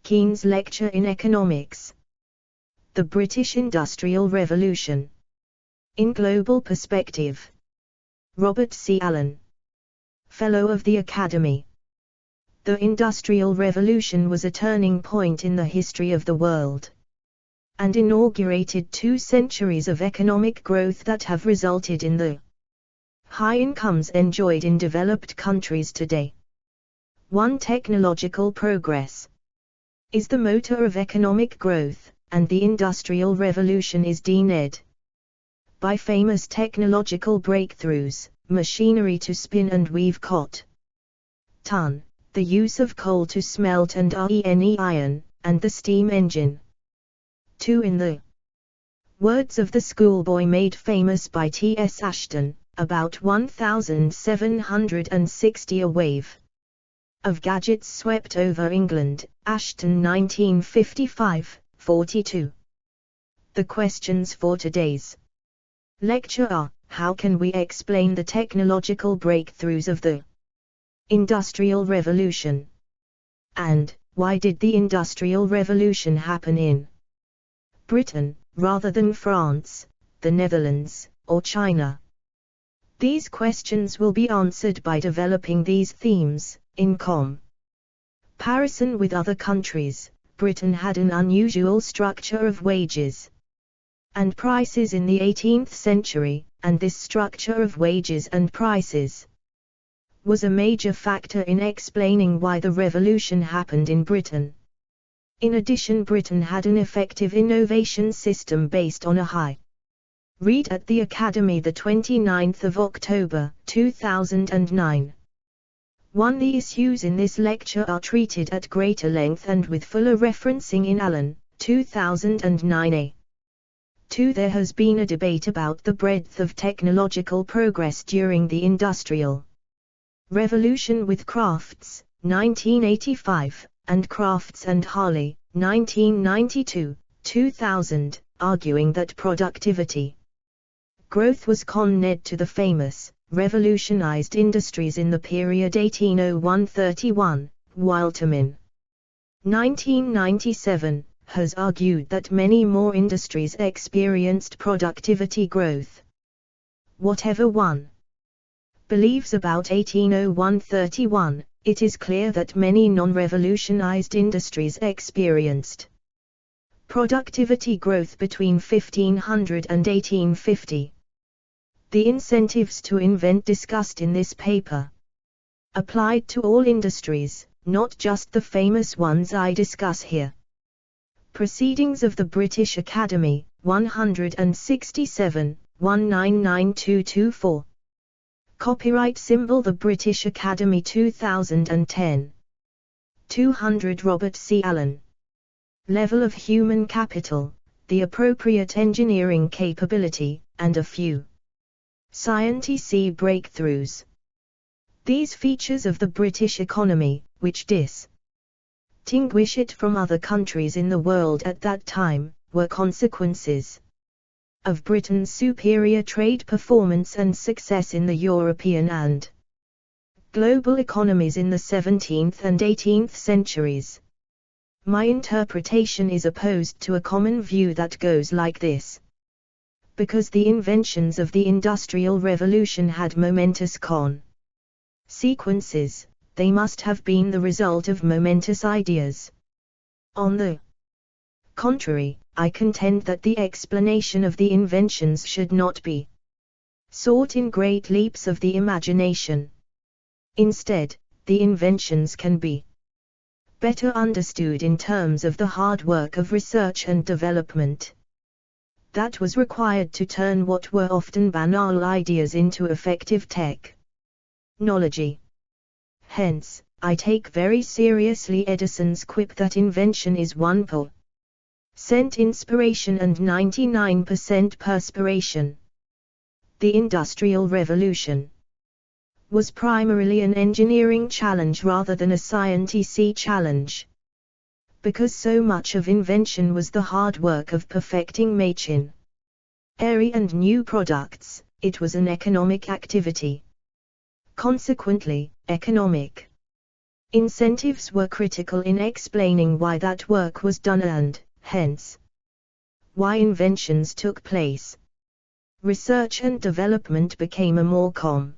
Keynes Lecture in Economics. The British Industrial Revolution. In Global Perspective. Robert C. Allen. Fellow of the Academy. The Industrial Revolution was a turning point in the history of the world, and inaugurated 2 centuries of economic growth that have resulted in the high incomes enjoyed in developed countries today. 1. Technological progress is the motor of economic growth, and the Industrial Revolution is denuded by famous technological breakthroughs, machinery to spin and weave cotton, the use of coal to smelt and iron, and the steam engine. 2. In the words of the schoolboy made famous by T.S. Ashton, about 1760 a wave of gadgets swept over England, Ashton 1955-42. The questions for today's lecture are: how can we explain the technological breakthroughs of the Industrial Revolution? And, why did the Industrial Revolution happen in Britain, rather than France, the Netherlands, or China? These questions will be answered by developing these themes. In comparison with other countries, Britain had an unusual structure of wages and prices in the 18th century, and this structure of wages and prices was a major factor in explaining why the revolution happened in Britain. In addition, Britain had an effective innovation system based on a high. Read at the Academy, the 29th of October, 2009. 1. The issues in this lecture are treated at greater length and with fuller referencing in Allen, 2009a. 2. There has been a debate about the breadth of technological progress during the Industrial Revolution with Crafts, 1985, and Crafts and Harley, 1992, 2000, arguing that productivity growth was connected to the famous revolutionized industries in the period 1801-31, while Tamin, 1997, has argued that many more industries experienced productivity growth. Whatever one believes about 1801-31, it is clear that many non-revolutionized industries experienced productivity growth between 1500 and 1850. The incentives to invent discussed in this paper applied to all industries, not just the famous ones I discuss here. Proceedings of the British Academy, 167, 199224. Copyright symbol The British Academy 2010. 200 Robert C. Allen. Level of human capital, the appropriate engineering capability, and a few scientific breakthroughs. These features of the British economy, which distinguish it from other countries in the world at that time, were consequences of Britain's superior trade performance and success in the European and global economies in the 17th and 18th centuries. My interpretation is opposed to a common view that goes like this. Because the inventions of the Industrial Revolution had momentous consequences, they must have been the result of momentous ideas. On the contrary, I contend that the explanation of the inventions should not be sought in great leaps of the imagination. Instead, the inventions can be better understood in terms of the hard work of research and development that was required to turn what were often banal ideas into effective technology. Hence, I take very seriously Edison's quip that invention is 1% inspiration and 99% perspiration. The Industrial Revolution was primarily an engineering challenge rather than a scientific challenge. Because so much of invention was the hard work of perfecting machinery and new products, it was an economic activity. Consequently, economic Incentives were critical in explaining why that work was done and, hence, why inventions took place. Research and development became a more common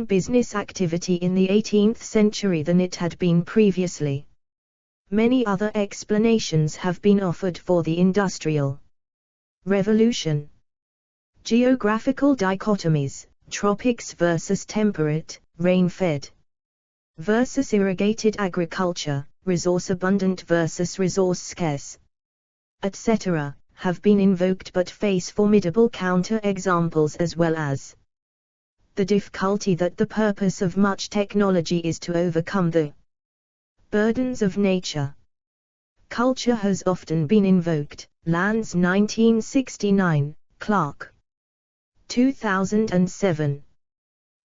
business activity in the 18th century than it had been previously. Many other explanations have been offered for the Industrial Revolution. Geographical dichotomies, tropics versus temperate, rain-fed versus irrigated agriculture, resource-abundant versus resource-scarce, etc., have been invoked but face formidable counter-examples, as well as the difficulty that the purpose of much technology is to overcome the burdens of nature. Culture has often been invoked. Lands 1969, Clark. 2007.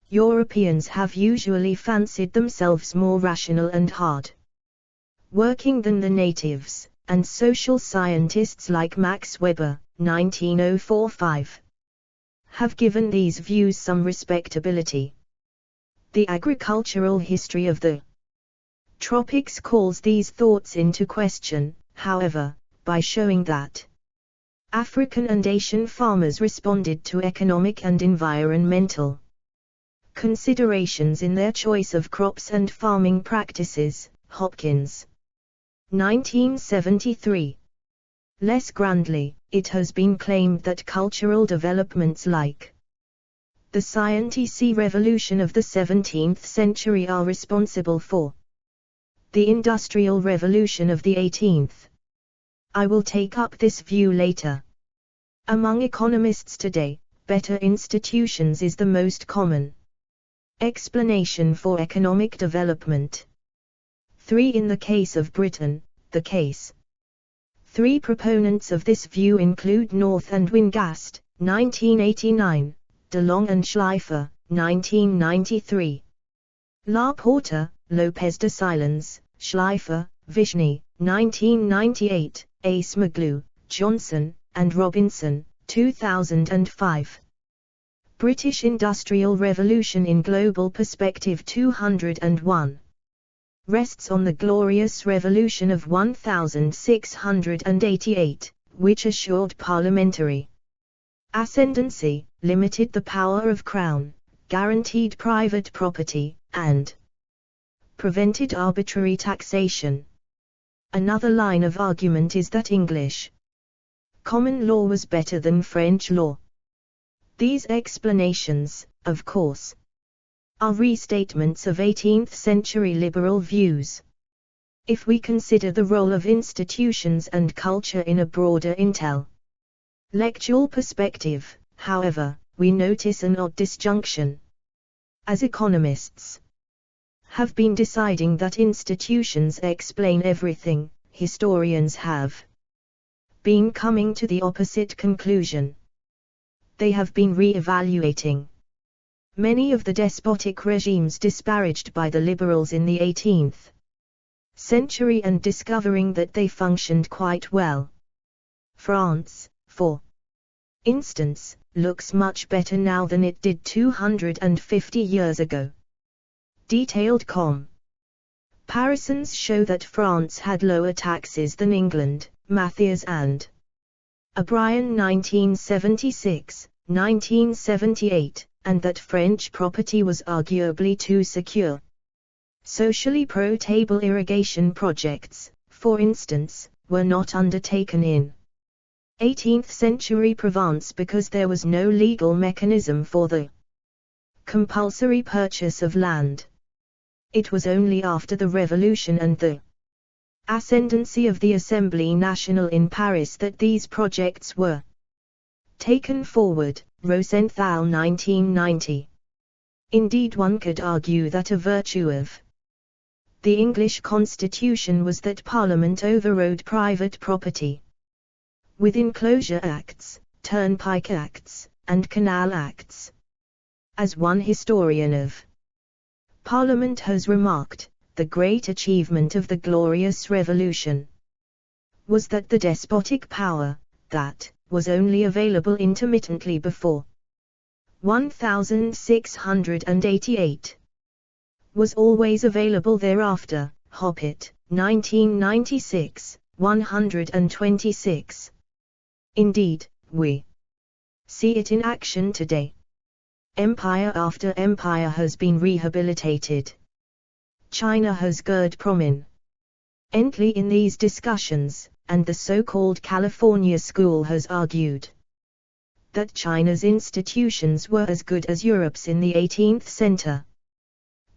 Europeans have usually fancied themselves more rational and hard-working than the natives, and social scientists like Max Weber, 1945, have given these views some respectability. The agricultural history of the tropics calls these thoughts into question, however, by showing that African and Asian farmers responded to economic and environmental considerations in their choice of crops and farming practices. Hopkins, 1973. Less grandly, it has been claimed that cultural developments like the scientific revolution of the 17th century are responsible for the Industrial Revolution of the 18th. I will take up this view later. Among economists today, better institutions is the most common explanation for economic development. 3. In the case of Britain, the case. 3 proponents of this view include North and Wingast, 1989, DeLong and Schleifer, 1993. La Porta, Lopez de Silens, Schleifer, Vishny, 1998, Acemoglu, Johnson, and Robinson, 2005. British Industrial Revolution in Global Perspective 201. Rests on the Glorious Revolution of 1688, which assured parliamentary ascendancy, limited the power of Crown, guaranteed private property, and prevented arbitrary taxation. Another line of argument is that English common law was better than French law. These explanations, of course, are restatements of 18th century liberal views. If we consider the role of institutions and culture in a broader intellectual perspective, however, we notice an odd disjunction. As economists have been deciding that institutions explain everything, historians have been coming to the opposite conclusion. They have been re-evaluating many of the despotic regimes disparaged by the liberals in the 18th century and discovering that they functioned quite well. France, for instance, looks much better now than it did 250 years ago. Detailed comparisons show that France had lower taxes than England, Mathias and O'Brien 1976, 1978, and that French property was arguably too secure. Socially pro-table irrigation projects, for instance, were not undertaken in 18th century Provence because there was no legal mechanism for the compulsory purchase of land. It was only after the Revolution and the ascendancy of the Assemblée Nationale in Paris that these projects were taken forward. Rosenthal 1990. Indeed, one could argue that a virtue of the English Constitution was that Parliament overrode private property. With Enclosure Acts, Turnpike Acts, and Canal Acts. As one historian of Parliament has remarked, the great achievement of the Glorious Revolution was that the despotic power, that was only available intermittently before 1688, was always available thereafter. Hoppit, 1996, 126. Indeed, we see it in action today. Empire after empire has been rehabilitated. China has girt prominently in these discussions, and the so-called California School has argued that China's institutions were as good as Europe's in the 18th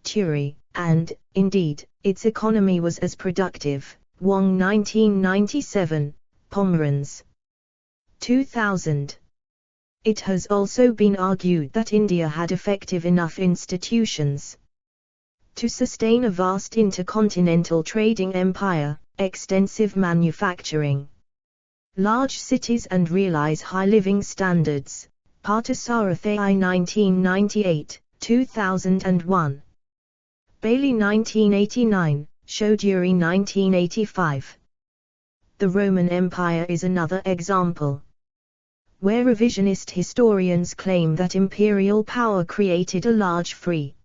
century, and, indeed, its economy was as productive. Wang 1997, Pomeranz 2000. It has also been argued that India had effective enough institutions to sustain a vast intercontinental trading empire, extensive manufacturing, large cities and realize high living standards. Parthasarathi 1998, 2001. Bailey 1989, Chaudhuri 1985. The Roman Empire is another example, where revisionist historians claim that imperial power created a large free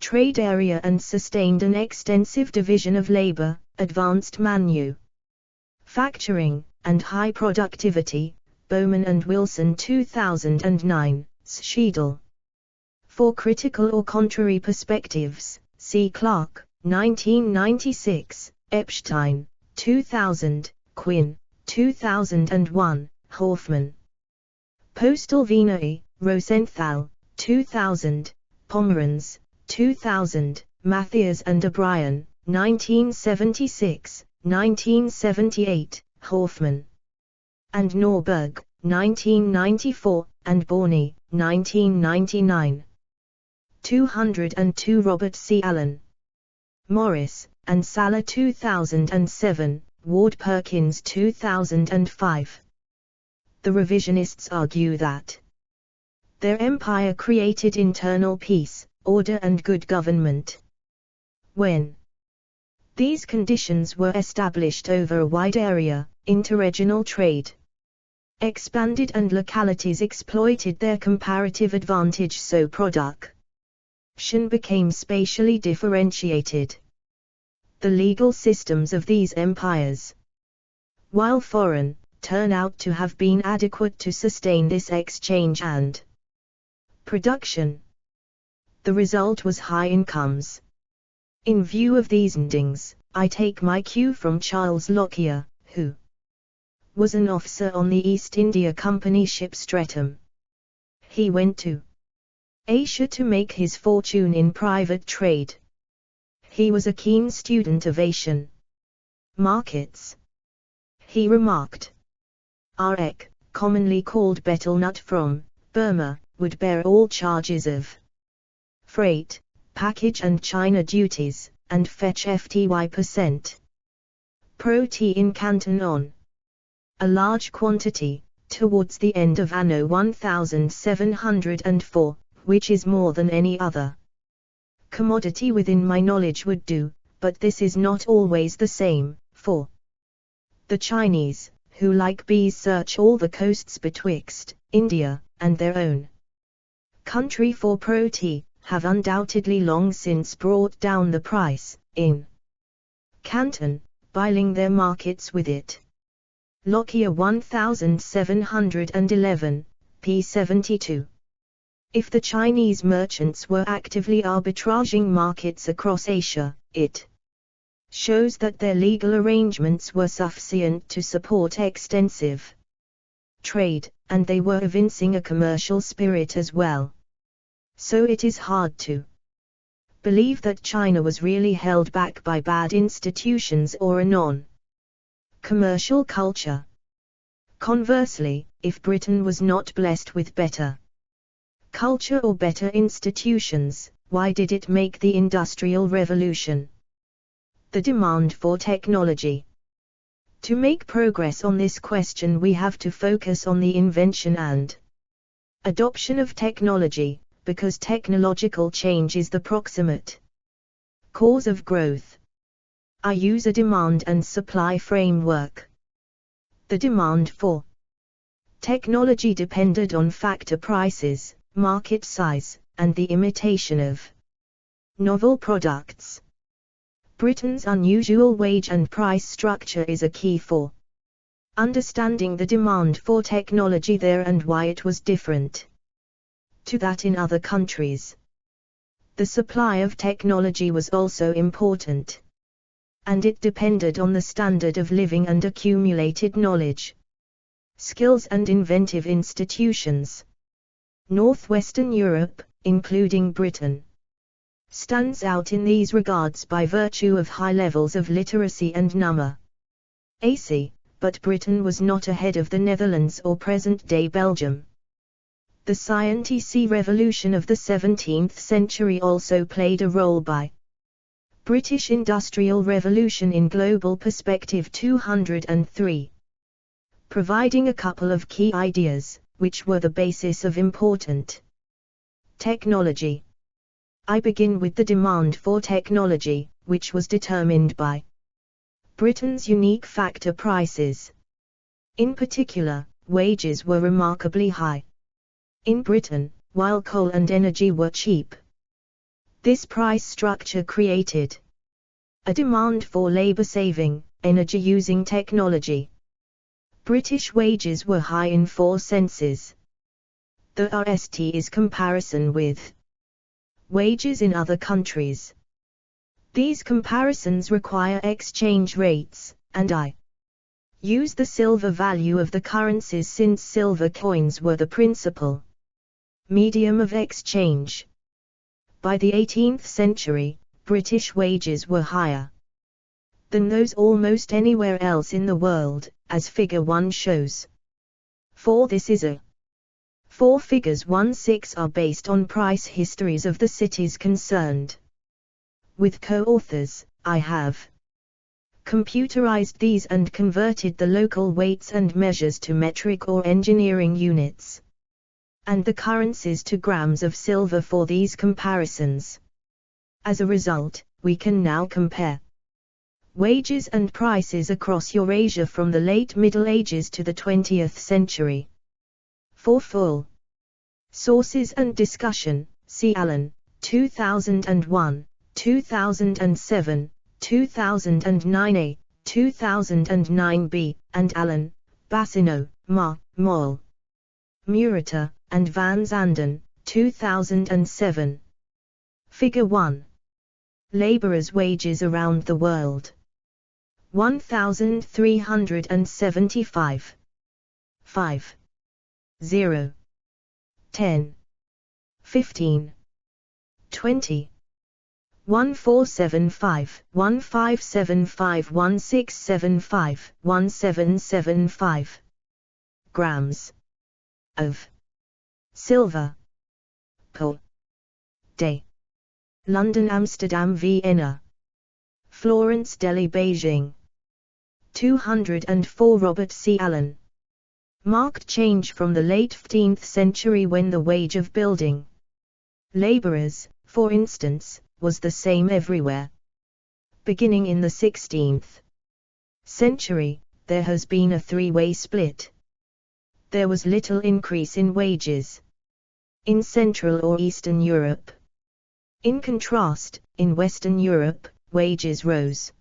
trade area and sustained an extensive division of labor, advanced manufacturing, and high productivity. Bowman and Wilson 2009, Schiedel. For critical or contrary perspectives, see Clark, 1996, Epstein, 2000, Quinn, 2001, Hoffman. Postal Vinay, Rosenthal, 2000, Pomeranz, 2000, Mathias and O'Brien, 1976, 1978, Hoffman. And Norberg, 1994, and Borney, 1999. 202 Robert C. Allen. Morris, and Sala 2007, Ward Perkins 2005. The revisionists argue that their empire created internal peace, order and good government. When these conditions were established over a wide area, interregional trade expanded and localities exploited their comparative advantage, so production became spatially differentiated. The legal systems of these empires, while foreign, turn out to have been adequate to sustain this exchange and production. The result was high incomes. In view of these endings, I take my cue from Charles Lockyer, who was an officer on the East India Company ship Streatham. He went to Asia to make his fortune in private trade. He was a keen student of Asian markets. He remarked, "Arek, commonly called betel nut from Burma, would bear all charges of freight, package and China duties, and fetch FTY% pro-T in Canton on a large quantity, towards the end of Anno 1704, which is more than any other commodity within my knowledge would do, but this is not always the same, for the Chinese, who like bees search all the coasts betwixt India and their own country for pro-T, have undoubtedly long since brought down the price, in Canton, biling their markets with it." Lockyer 1711, p. 72. If the Chinese merchants were actively arbitraging markets across Asia, it shows that their legal arrangements were sufficient to support extensive trade, and they were evincing a commercial spirit as well. So it is hard to believe that China was really held back by bad institutions or a non-commercial culture. Conversely, if Britain was not blessed with better culture or better institutions, why did it make the Industrial Revolution? The demand for technology. To make progress on this question, we have to focus on the invention and adoption of technology, because technological change is the proximate cause of growth. I use a demand and supply framework. The demand for technology depended on factor prices, market size, and the imitation of Novel products. Britain's unusual wage and price structure is a key for understanding the demand for technology there and why it was different to that in other countries. The supply of technology was also important, and it depended on the standard of living and accumulated knowledge, skills and inventive institutions. Northwestern Europe, including Britain, stands out in these regards by virtue of high levels of literacy and numeracy, but Britain was not ahead of the Netherlands or present-day Belgium. The scientific revolution of the 17th century also played a role by British Industrial Revolution in Global Perspective 203, providing a couple of key ideas, which were the basis of important technology. I begin with the demand for technology, which was determined by Britain's unique factor prices. In particular, wages were remarkably high in Britain, while coal and energy were cheap. This price structure created a demand for labor-saving, energy-using technology. British wages were high in four senses. The first is comparison with wages in other countries. These comparisons require exchange rates, and I use the silver value of the currencies since silver coins were the principal medium of exchange. By the 18th century, British wages were higher than those almost anywhere else in the world, as Figure 1 shows. For this is a four figures 1-6 are based on price histories of the cities concerned. With co-authors, I have computerized these and converted the local weights and measures to metric or engineering units, and the currencies to grams of silver for these comparisons. As a result, we can now compare wages and prices across Eurasia from the late Middle Ages to the 20th century. For full sources and discussion, see Allen, 2001, 2007, 2009a, 2009b, and Allen, Bassino, Moll, Murata, and Van Zanden, 2007. Figure 1. Laborers' wages around the world. 1,375. 5. 0. 10. 15. 20. 1475, 1575, 1675, 1775 grams of silver per day. London, Amsterdam, Vienna, Florence, Delhi, Beijing. 204. Robert C. Allen. Marked change from the late 15th century when the wage of building laborers, for instance, was the same everywhere. Beginning in the 16th century, there has been a three-way split. There was little increase in wages in Central or Eastern Europe. In contrast, in Western Europe, wages rose.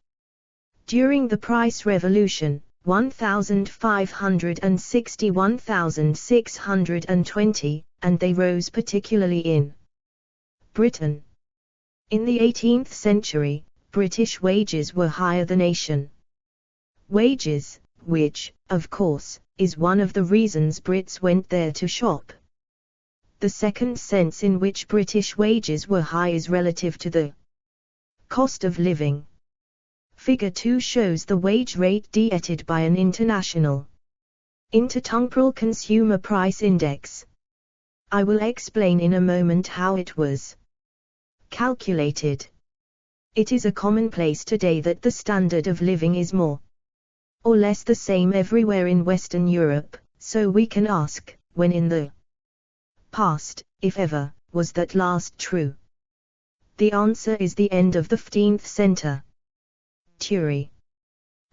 During the price revolution, 1,560 1,620, and they rose particularly in Britain. In the 18th century, British wages were higher than Asian wages, which, of course, is one of the reasons Brits went there to shop. The second sense in which British wages were high is relative to the cost of living. Figure 2 shows the wage rate dieted by an international intertemporal consumer price index. I will explain in a moment how it was calculated. It is a commonplace today that the standard of living is more or less the same everywhere in Western Europe, so we can ask, when in the past, if ever, was that last true? The answer is the end of the 15th century.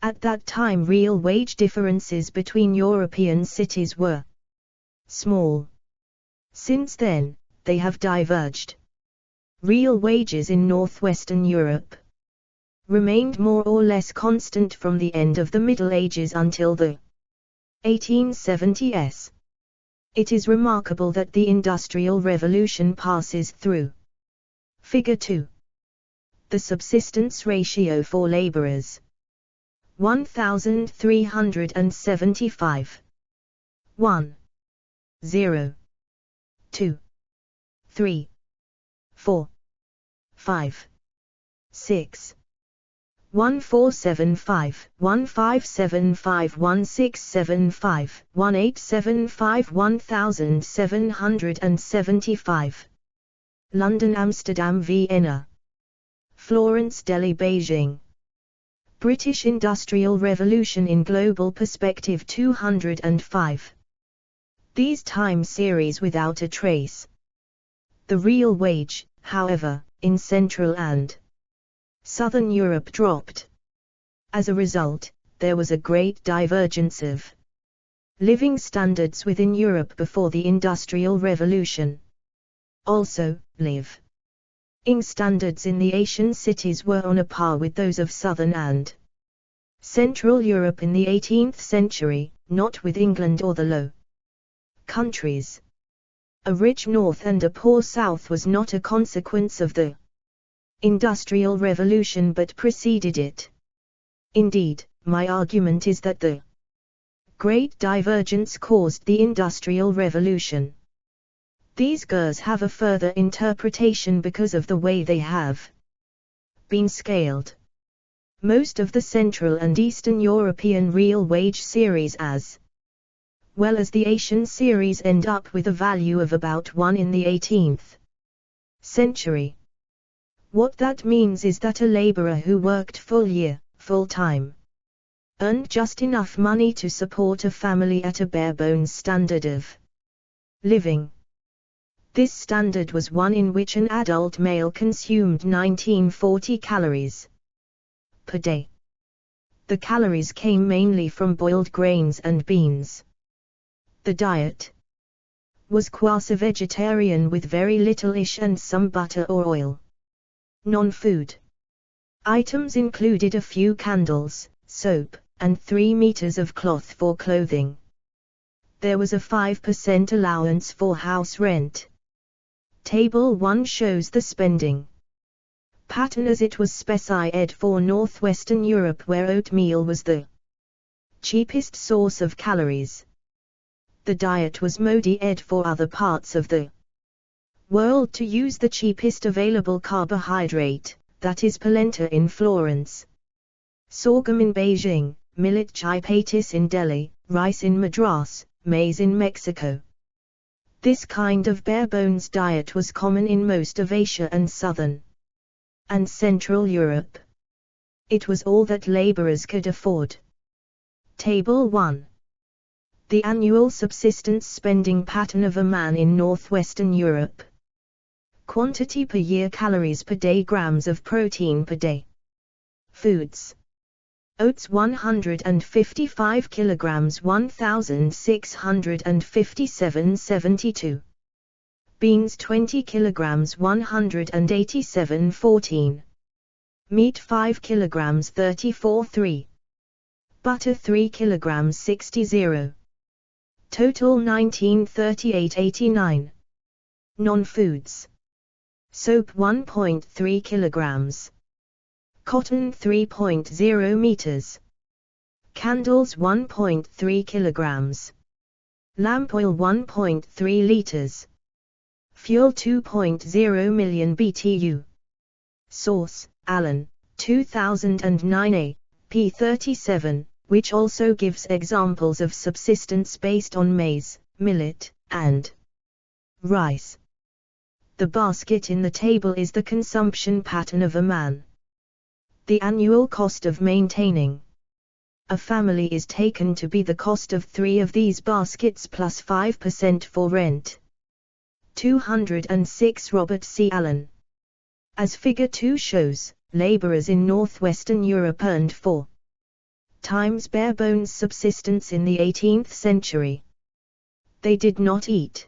At that time real wage differences between European cities were small. Since then, they have diverged. Real wages in northwestern Europe remained more or less constant from the end of the Middle Ages until the 1870s. It is remarkable that the Industrial Revolution passes through. Figure 2. The subsistence ratio for laborers. 1375. 1. 0. 2. 3. 4. 5. 6. 1475, 1575, 1675, 1875, 1775. London, Amsterdam, Vienna, Florence, Delhi, Beijing. British Industrial Revolution in Global Perspective 205. These time series without a trace. The real wage, however, in Central and Southern Europe dropped. As a result, there was a great divergence of living standards within Europe before the Industrial Revolution. Also, living standards in the Asian cities were on a par with those of Southern and Central Europe in the 18th century, not with England or the Low Countries. A rich north and a poor south was not a consequence of the Industrial Revolution but preceded it. Indeed, my argument is that the great divergence caused the Industrial Revolution. These GERs have a further interpretation because of the way they have been scaled. Most of the Central and Eastern European real wage series as well as the Asian series end up with a value of about 1 in the 18th century. What that means is that a laborer who worked full-time, earned just enough money to support a family at a bare-bones standard of living. This standard was one in which an adult male consumed 1940 calories per day. The calories came mainly from boiled grains and beans. The diet was quasi-vegetarian with very little fish and some butter or oil. Non-food items included a few candles, soap, and 3 meters of cloth for clothing. There was a 5% allowance for house rent. Table 1 shows the spending pattern as it was specified for northwestern Europe, where oatmeal was the cheapest source of calories. The diet was modified for other parts of the world to use the cheapest available carbohydrate, that is polenta in Florence, sorghum in Beijing, millet chapatis in Delhi, rice in Madras, maize in Mexico. This kind of bare-bones diet was common in most of Asia and Southern and Central Europe. It was all that laborers could afford. Table 1. The annual subsistence spending pattern of a man in northwestern Europe. Quantity per year, calories per day, grams of protein per day. Foods. Oats 155 kilograms 1657.72. Beans 20 kilograms 187.14. Meat 5 kilograms 34.3. Butter 3 kilograms 60.0. Total 1938.89. Non-foods. Soap 1.3 kilograms. Cotton 3.0 meters. Candles 1.3 kilograms. Lamp oil 1.3 liters. Fuel 2.0 million BTU. Source: Allen, 2009 p37, which also gives examples of subsistence based on maize, millet, and rice. The basket in the table is the consumption pattern of a man. The annual cost of maintaining a family is taken to be the cost of 3 of these baskets plus 5% for rent. 206 Robert C. Allen. As Figure 2 shows, laborers in northwestern Europe earned 4 times bare-bones subsistence in the 18th century. They did not eat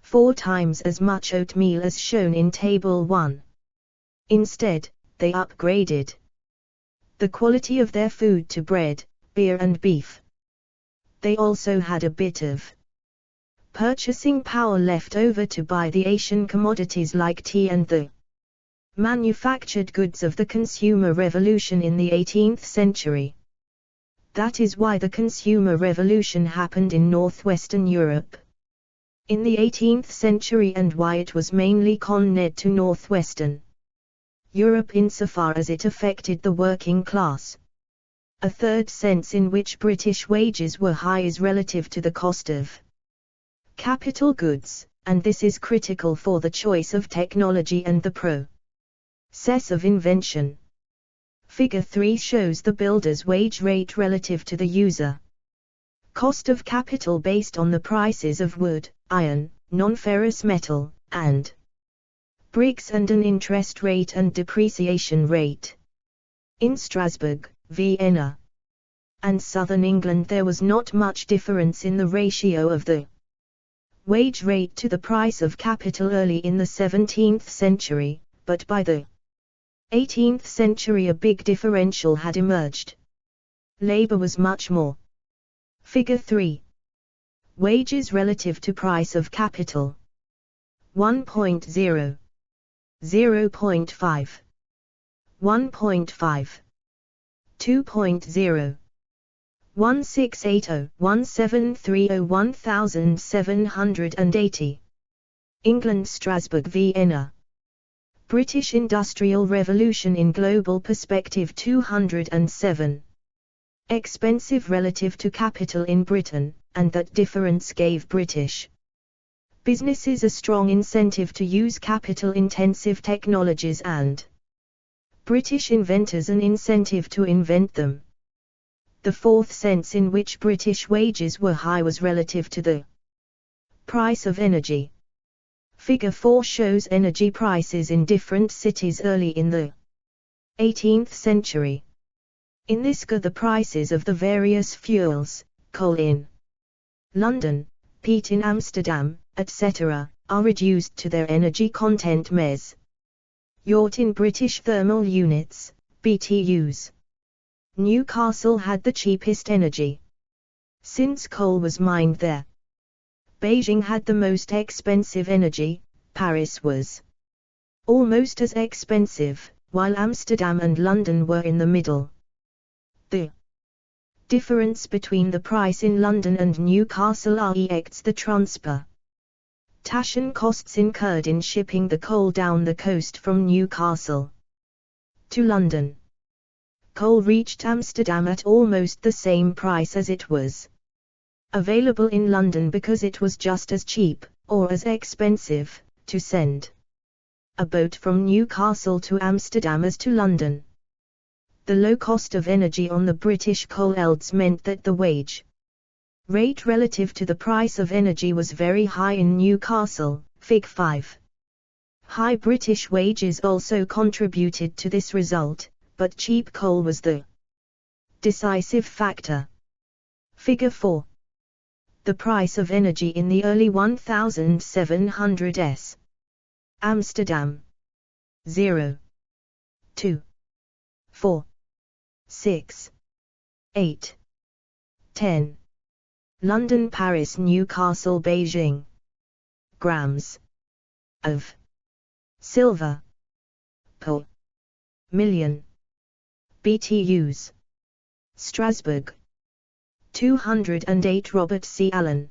4 times as much oatmeal as shown in Table 1. Instead, they upgraded the quality of their food to bread, beer and beef. They also had a bit of purchasing power left over to buy the Asian commodities like tea and the manufactured goods of the consumer revolution in the 18th century. That is why the consumer revolution happened in northwestern Europe in the 18th century and why it was mainly connected to northwestern Europe insofar as it affected the working class. A third sense in which British wages were high is relative to the cost of capital goods, and this is critical for the choice of technology and the process of invention. Figure 3 shows the builder's wage rate relative to the user cost of capital based on the prices of wood, iron, non-ferrous metal, and bricks and an interest rate and depreciation rate. In Strasbourg, Vienna, and southern England there was not much difference in the ratio of the wage rate to the price of capital early in the 17th century, but by the 18th century a big differential had emerged. Labor was much more. Figure 3. Wages relative to price of capital. 1.0. 0.5. 1.5. 2.0. 1680, 1730, 1780. England, Strasbourg, Vienna. British Industrial Revolution in Global Perspective 207. Expensive relative to capital in Britain, and that difference gave British businesses a strong incentive to use capital-intensive technologies and British inventors an incentive to invent them. The fourth sense in which British wages were high was relative to the price of energy. Figure 4 shows energy prices in different cities early in the 18th century. In this figure the prices of the various fuels, coal in London, peat in Amsterdam, etc., are reduced to their energy content Ms. Yacht in British thermal units, BTUs. Newcastle had the cheapest energy, since coal was mined there. Beijing had the most expensive energy, Paris was almost as expensive, while Amsterdam and London were in the middle. The difference between the price in London and Newcastle reflects the transportation costs incurred in shipping the coal down the coast from Newcastle to London. Coal reached Amsterdam at almost the same price as it was available in London because it was just as cheap, or as expensive, to send a boat from Newcastle to Amsterdam as to London. The low cost of energy on the British coal fields meant that the wage rate relative to the price of energy was very high in Newcastle, Fig. 5. High British wages also contributed to this result, but cheap coal was the decisive factor. Figure 4. The price of energy in the early 1700s. Amsterdam. 0. 2. 4. 6. 8. 10. London, Paris, Newcastle, Beijing. Grams of silver per million. BTUs. Strasbourg. 208. Robert C. Allen.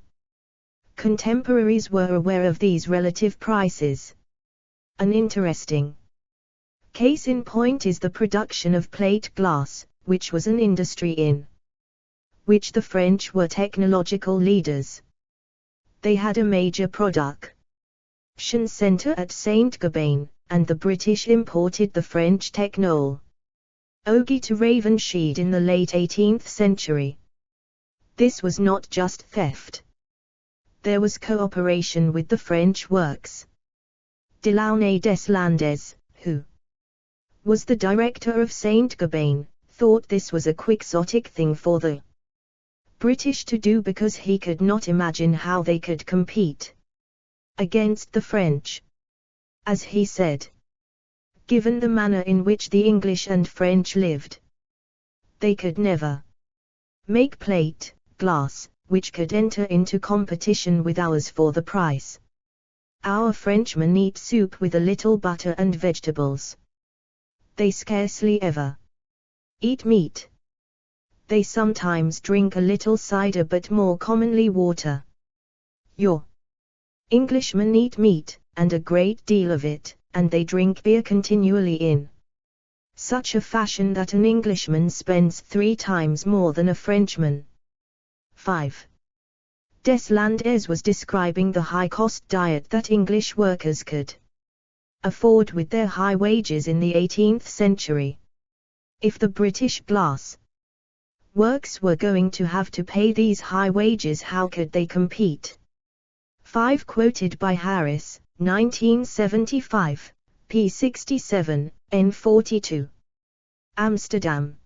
Contemporaries were aware of these relative prices. An interesting case in point is the production of plate glass, which was an industry in which the French were technological leaders. They had a major production center at Saint-Gobain, and the British imported the French technology to Ravensheed in the late 18th century. This was not just theft. There was cooperation with the French works. Delaunay des Landes, who was the director of Saint-Gobain, thought this was a quixotic thing for the British to do because he could not imagine how they could compete against the French. As he said, given the manner in which the English and French lived, they could never make plate, glass, which could enter into competition with ours for the price. Our Frenchmen eat soup with a little butter and vegetables. They scarcely ever eat meat. They sometimes drink a little cider but more commonly water. Your Englishmen eat meat, and a great deal of it, and they drink beer continually in such a fashion that an Englishman spends 3 times more than a Frenchman. 5. Deslandres was describing the high-cost diet that English workers could afford with their high wages in the 18th century. If the British glass works were going to have to pay these high wages, how could they compete? 5. Quoted by Harris, 1975, p. 67, n. 42. Amsterdam.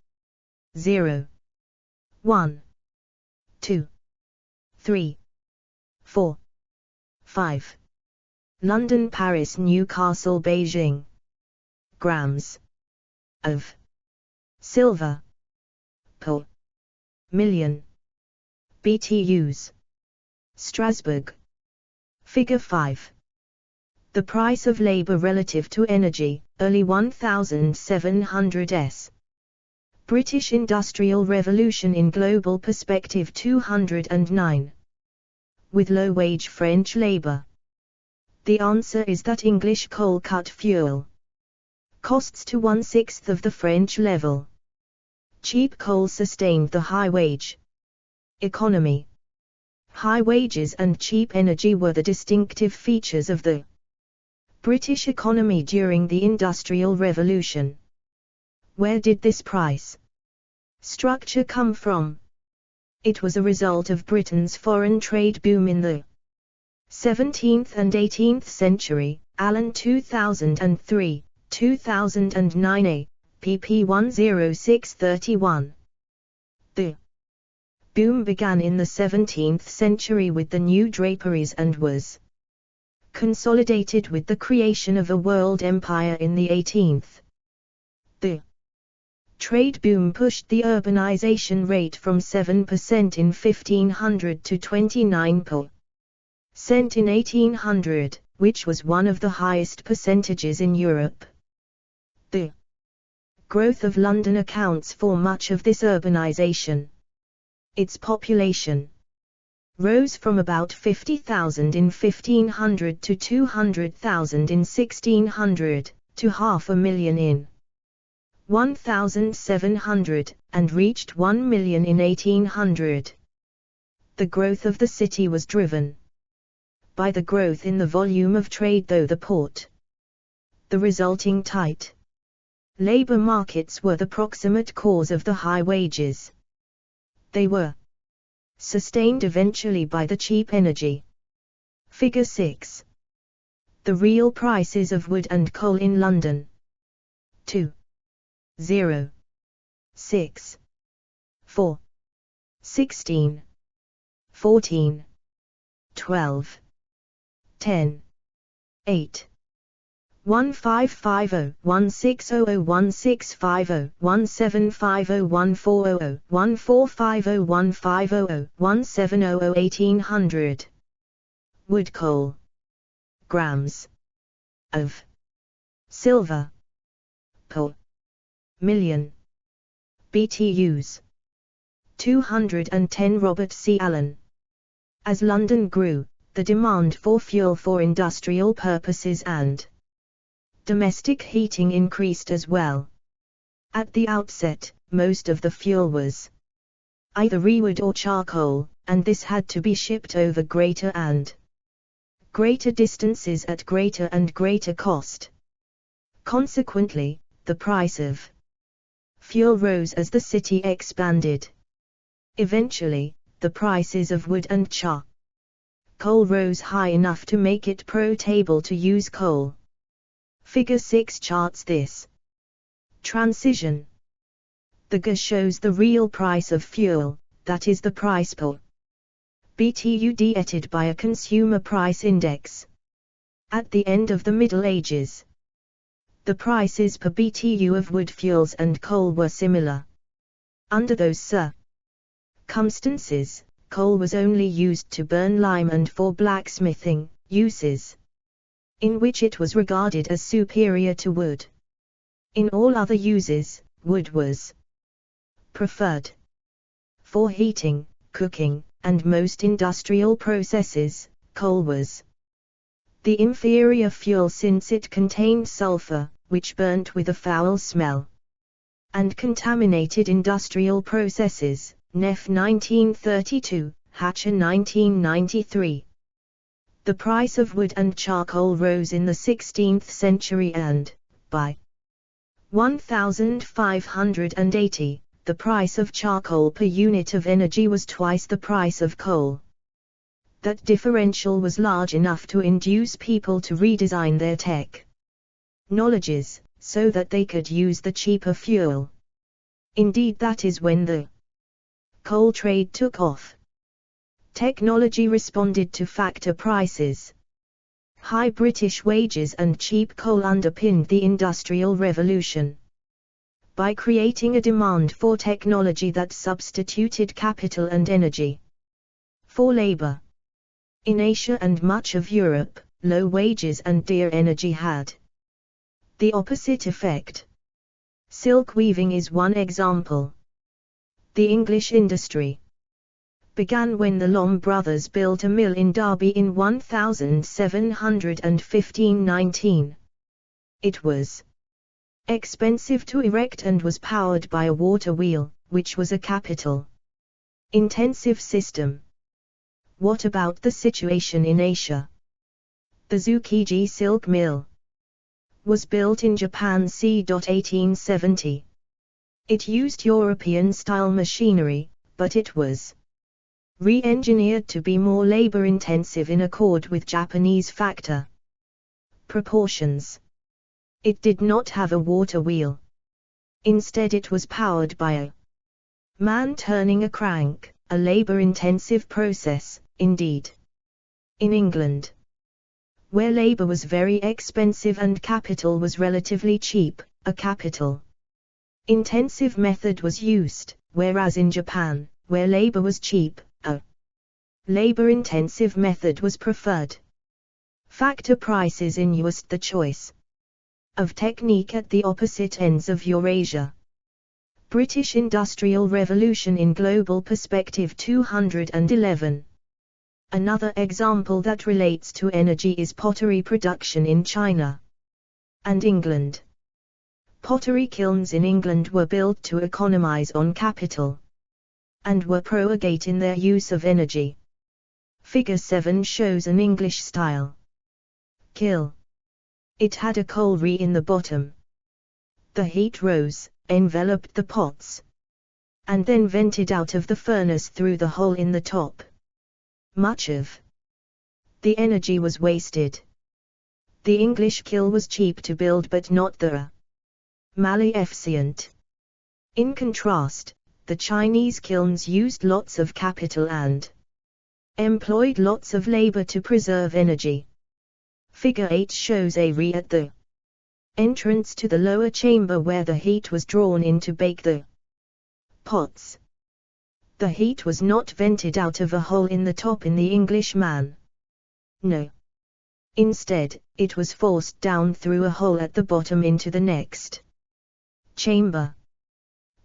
0. 1. 2. 3. 4. 5. London, Paris, Newcastle, Beijing. Grams of silver per million. BTUs. Strasbourg. Figure 5. The price of labor relative to energy, early 1700s. British Industrial Revolution in Global Perspective 209. With low-wage French labor. The answer is that English coal cut fuel costs to 1/6 of the French level. Cheap coal sustained the high-wage economy. High wages and cheap energy were the distinctive features of the British economy during the Industrial Revolution. Where did this price structure come from? It was a result of Britain's foreign trade boom in the 17th and 18th century. Allen 2003, 2009a, pp 10631. The boom began in the 17th century with the new draperies and was consolidated with the creation of a world empire in the 18th. The trade boom pushed the urbanization rate from 7% in 1500 to 29% in 1800, which was one of the highest percentages in Europe. The growth of London accounts for much of this urbanization. Its population rose from about 50,000 in 1500 to 200,000 in 1600, to 500,000 in 1700, and reached 1 million in 1800. The growth of the city was driven by the growth in the volume of trade through the port. The resulting tight labor markets were the proximate cause of the high wages. They were sustained eventually by the cheap energy. Figure 6. The real prices of wood and coal in London. 2. 0. 6. 4. 16. 14. 12. 10. 8. 1550, 1600, 1650, 1750, 1400, 1450, 1500, 1700, 1800. Wood coal. Grams of silver per million. BTUs. 210. Robert C. Allen. As London grew, the demand for fuel for industrial purposes and domestic heating increased as well. At the outset, most of the fuel was either rewood or charcoal, and this had to be shipped over greater and greater distances at greater and greater cost. Consequently, the price of fuel rose as the city expanded. Eventually, the prices of wood and charcoal rose high enough to make it profitable to use coal. Figure 6 charts this transition. The graph shows the real price of fuel, that is the price per BTU divided by a consumer price index. At the end of the Middle Ages, the prices per BTU of wood fuels and coal were similar. Under those circumstances, coal was only used to burn lime and for blacksmithing uses, in which it was regarded as superior to wood. In all other uses, wood was preferred. For heating, cooking, and most industrial processes, coal was the inferior fuel since it contained sulfur, which burnt with a foul smell, and contaminated industrial processes. Neff 1932, Hatcher 1993. The price of wood and charcoal rose in the 16th century and, by 1580, the price of charcoal per unit of energy was twice the price of coal. That differential was large enough to induce people to redesign their technologies, so that they could use the cheaper fuel. Indeed, that is when the coal trade took off. Technology responded to factor prices. High British wages and cheap coal underpinned the Industrial Revolution. By creating a demand for technology that substituted capital and energy for labor. In Asia and much of Europe, low wages and dear energy had the opposite effect. Silk weaving is one example. The English industry began when the Long brothers built a mill in Derby in 1719. It was expensive to erect and was powered by a water wheel, which was a capital-intensive system. What about the situation in Asia? The Tsukiji silk mill was built in Japan c. 1870. It used European-style machinery, but it was re-engineered to be more labor-intensive in accord with Japanese factor proportions. It did not have a water wheel. Instead, it was powered by a man turning a crank, a labor-intensive process, indeed. In England, where labor was very expensive and capital was relatively cheap, a capital-intensive method was used, whereas in Japan, where labor was cheap, a labor-intensive method was preferred. Factor prices induced the choice of technique at the opposite ends of Eurasia. British Industrial Revolution in Global Perspective 211. Another example that relates to energy is pottery production in China and England. Pottery kilns in England were built to economize on capital and were prorogate in their use of energy. Figure 7 shows an English-style kiln. It had a coal-ree in the bottom. The heat rose, enveloped the pots, and then vented out of the furnace through the hole in the top. Much of the energy was wasted. The English kiln was cheap to build but not efficient. In contrast, the Chinese kilns used lots of capital and employed lots of labor to preserve energy. Figure 8 shows a ree at the entrance to the lower chamber where the heat was drawn in to bake the pots. The heat was not vented out of a hole in the top in the English man. No. Instead, it was forced down through a hole at the bottom into the next chamber.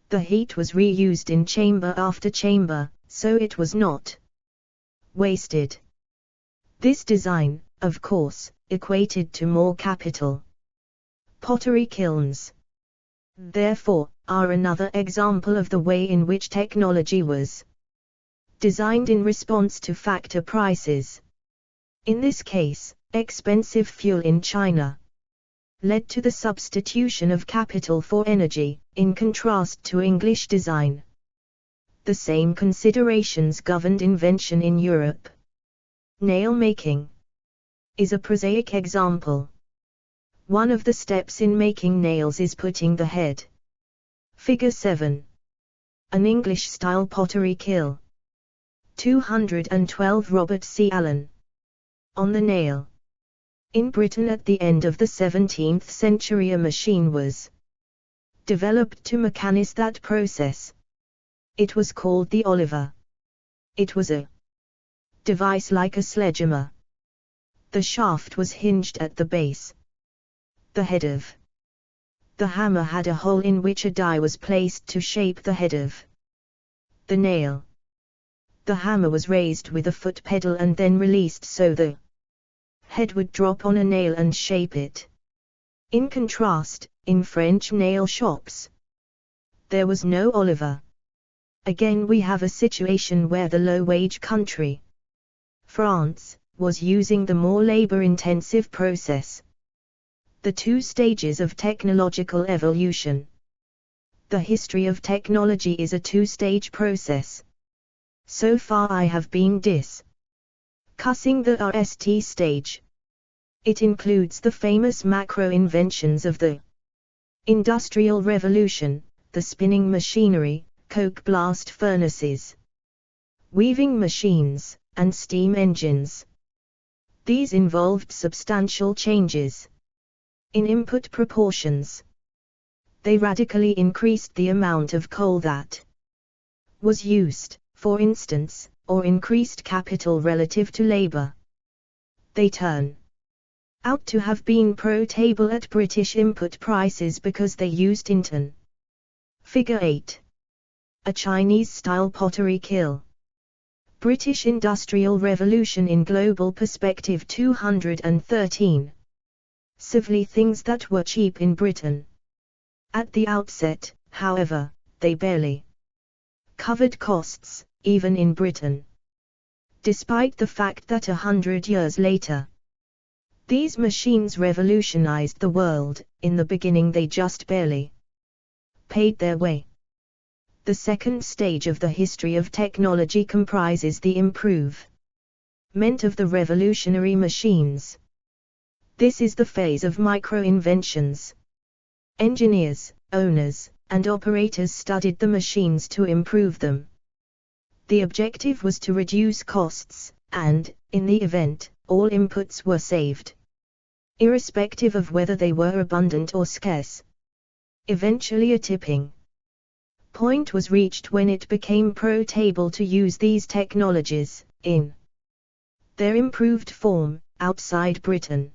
The heat was reused in chamber after chamber, so it was not wasted. This design, of course, equated to more capital. Pottery kilns, therefore, are another example of the way in which technology was designed in response to factor prices. In this case, expensive fuel in China led to the substitution of capital for energy, in contrast to English design. The same considerations governed invention in Europe. Nail making is a prosaic example. One of the steps in making nails is putting the head. Figure 7. An English-style pottery kiln. 212 Robert C. Allen. On the nail. In Britain at the end of the 17th century a machine was developed to mechanize that process. It was called the oliver. It was a device like a sledgehammer. The shaft was hinged at the base. The head of the hammer had a hole in which a die was placed to shape the head of the nail. The hammer was raised with a foot pedal and then released so the head would drop on a nail and shape it. In contrast, in French nail shops, there was no oliver. Again we have a situation where the low-wage country, France, was using the more labor-intensive process. The two stages of technological evolution. The history of technology is a two-stage process. So far I have been discussing the RST stage. It includes the famous macro inventions of the Industrial Revolution, the spinning machinery, coke blast furnaces, weaving machines, and steam engines. These involved substantial changes in input proportions. They radically increased the amount of coal that was used, for instance, or increased capital relative to labor. They turn out to have been profitable at British input prices because they used inton. Figure 8. A Chinese-style pottery kiln. British Industrial Revolution in Global Perspective 213. Civily things that were cheap in Britain. At the outset, however, they barely covered costs, even in Britain. Despite the fact that 100 years later, these machines revolutionized the world, in the beginning they just barely paid their way. The second stage of the history of technology comprises the improvement of the revolutionary machines. This is the phase of micro-inventions. Engineers, owners, and operators studied the machines to improve them. The objective was to reduce costs, and, in the event, all inputs were saved, irrespective of whether they were abundant or scarce. Eventually a tipping point was reached when it became profitable to use these technologies, in their improved form, outside Britain.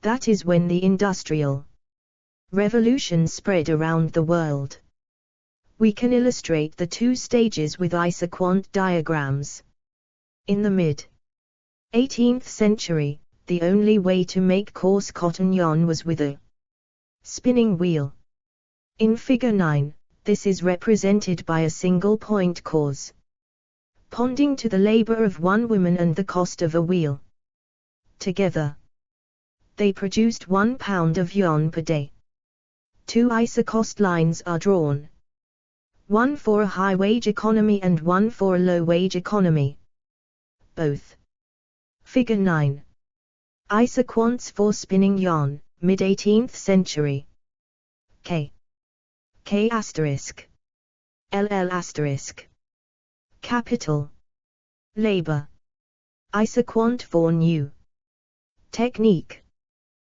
That is when the Industrial Revolution spread around the world. We can illustrate the two stages with isoquant diagrams. In the mid-18th century, the only way to make coarse cotton yarn was with a spinning wheel. In Figure 9, this is represented by a single point corresponding to the labor of one woman and the cost of a wheel. Together, they produced 1 pound of yarn per day. Two isocost lines are drawn. One for a high-wage economy and one for a low-wage economy. Both. Figure 9. Isoquants for spinning yarn, mid-18th century. K asterisk. LL asterisk. Capital. Labor. Isoquant for new technique.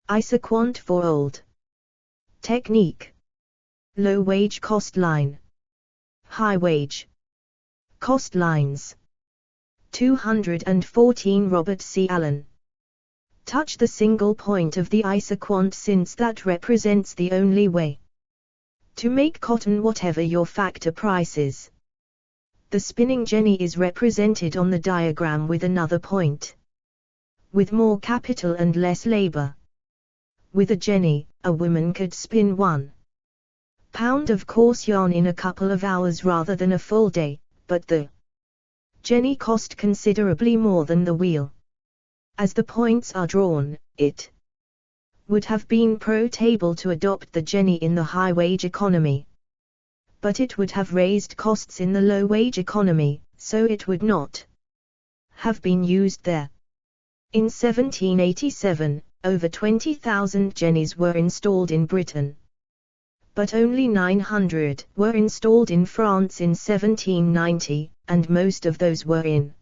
Isoquant for old technique. Low wage cost line. High wage cost lines. 214 Robert C. Allen. Touch the single point of the isoquant since that represents the only way to make cotton whatever your factor price is. The spinning jenny is represented on the diagram with another point. With more capital and less labor. With a jenny, a woman could spin 1 pound of coarse yarn in a couple of hours rather than a full day, but the jenny cost considerably more than the wheel. As the points are drawn, it would have been profitable to adopt the jenny in the high-wage economy. But it would have raised costs in the low-wage economy, so it would not have been used there. In 1787, over 20,000 jennies were installed in Britain. But only 900 were installed in France in 1790, and most of those were in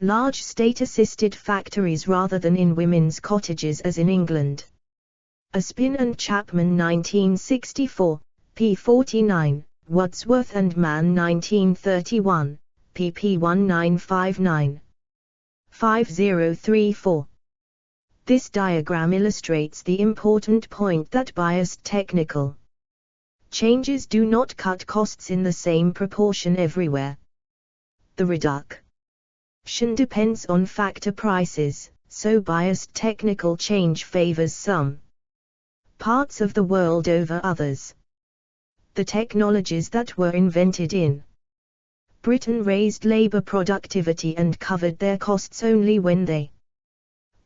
large state-assisted factories rather than in women's cottages as in England. Aspin and Chapman 1964, p49, Wadsworth and Mann 1931, pp1959. 5034. This diagram illustrates the important point that biased technical changes do not cut costs in the same proportion everywhere. The reduction depends on factor prices, so biased technical change favors some parts of the world over others. The technologies that were invented in Britain raised labor productivity and covered their costs only when they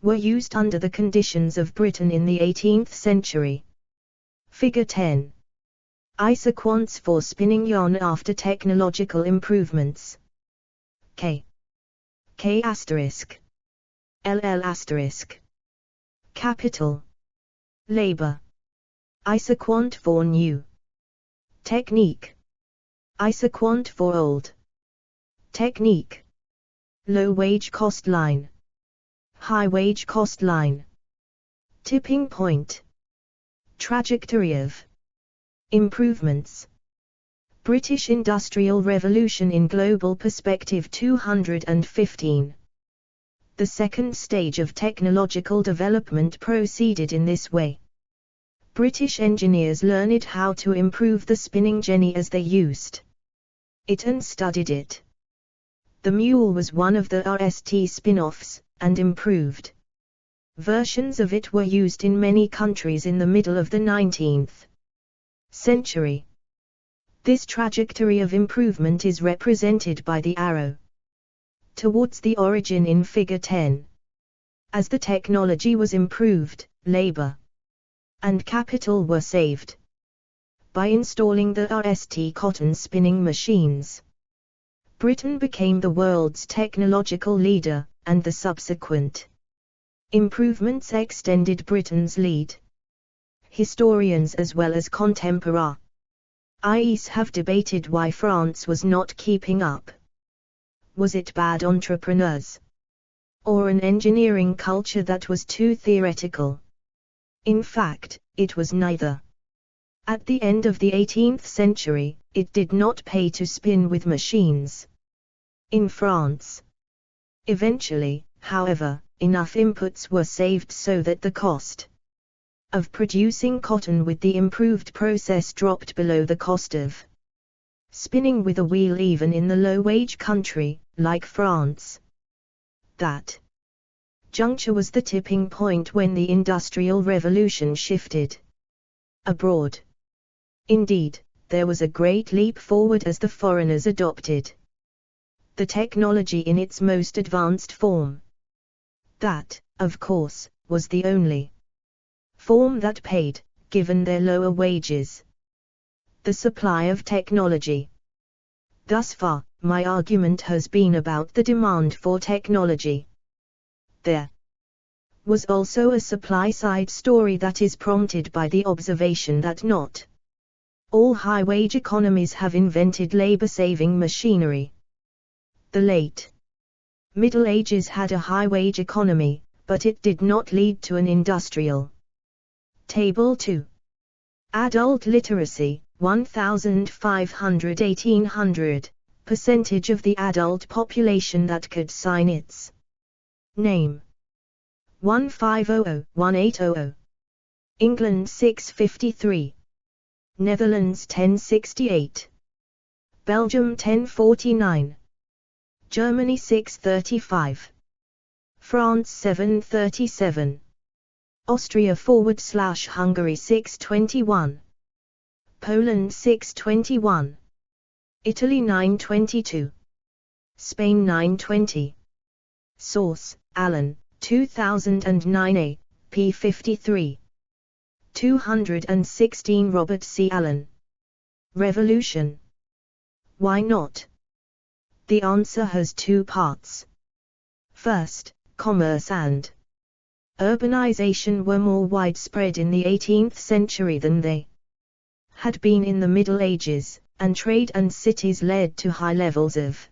were used under the conditions of Britain in the 18th century. Figure 10. Isoquants for spinning yarn after technological improvements. K asterisk. LL asterisk. Capital. Labor. Isoquant for new technique. Isoquant for old technique. Low wage cost line. High wage cost line. Tipping point. Trajectory of improvements. British Industrial Revolution in Global Perspective 215. The second stage of technological development proceeded in this way. British engineers learned how to improve the spinning jenny as they used it and studied it. The mule was one of the RST spin-offs, and improved versions of it were used in many countries in the middle of the 19th century. This trajectory of improvement is represented by the arrow towards the origin in Figure 10. As the technology was improved, labor and capital were saved. By installing the RST cotton spinning machines, Britain became the world's technological leader, and the subsequent improvements extended Britain's lead. Historians as well as contemporaries have debated why France was not keeping up. Was it bad entrepreneurs? Or an engineering culture that was too theoretical? In fact, it was neither. At the end of the 18th century, it did not pay to spin with machines in France. Eventually, however, enough inputs were saved so that the cost of producing cotton with the improved process dropped below the cost of spinning with a wheel even in the low-wage country, like France. That juncture was the tipping point when the Industrial Revolution shifted abroad. Indeed, there was a great leap forward as the foreigners adopted the technology in its most advanced form. That, of course, was the only form that paid, given their lower wages. The supply of technology. Thus far, my argument has been about the demand for technology. There was also a supply-side story that is prompted by the observation that not all high-wage economies have invented labor-saving machinery. The late Middle Ages had a high-wage economy, but it did not lead to an industrial. Table 2. Adult literacy, 1500–1800, percentage of the adult population that could sign its name. 1500–1800. England 653. Netherlands 1068. Belgium 1049. Germany 635. France 737. Austria/Hungary 621. Poland 621. Italy 922. Spain 920. Source: Allen, 2009a, p. 53. 216 Robert C. Allen. Revolution. Why not? The answer has two parts. First, commerce and urbanization were more widespread in the 18th century than they had been in the Middle Ages, and trade and cities led to high levels of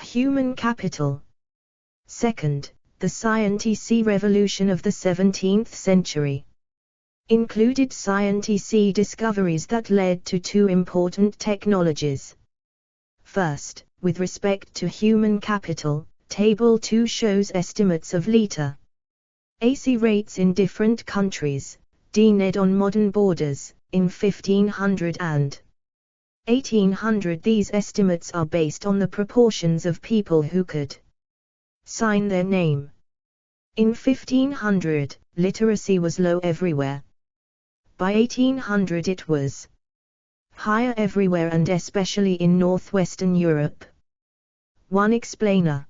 human capital. Second, the scientific revolution of the 17th century included scientific discoveries that led to two important technologies. First, with respect to human capital, Table 2 shows estimates of liter AC rates in different countries, DNED on modern borders, in 1500 and 1800. These estimates are based on the proportions of people who could sign their name. In 1500, literacy was low everywhere. By 1800 it was higher everywhere and especially in northwestern Europe. One explanation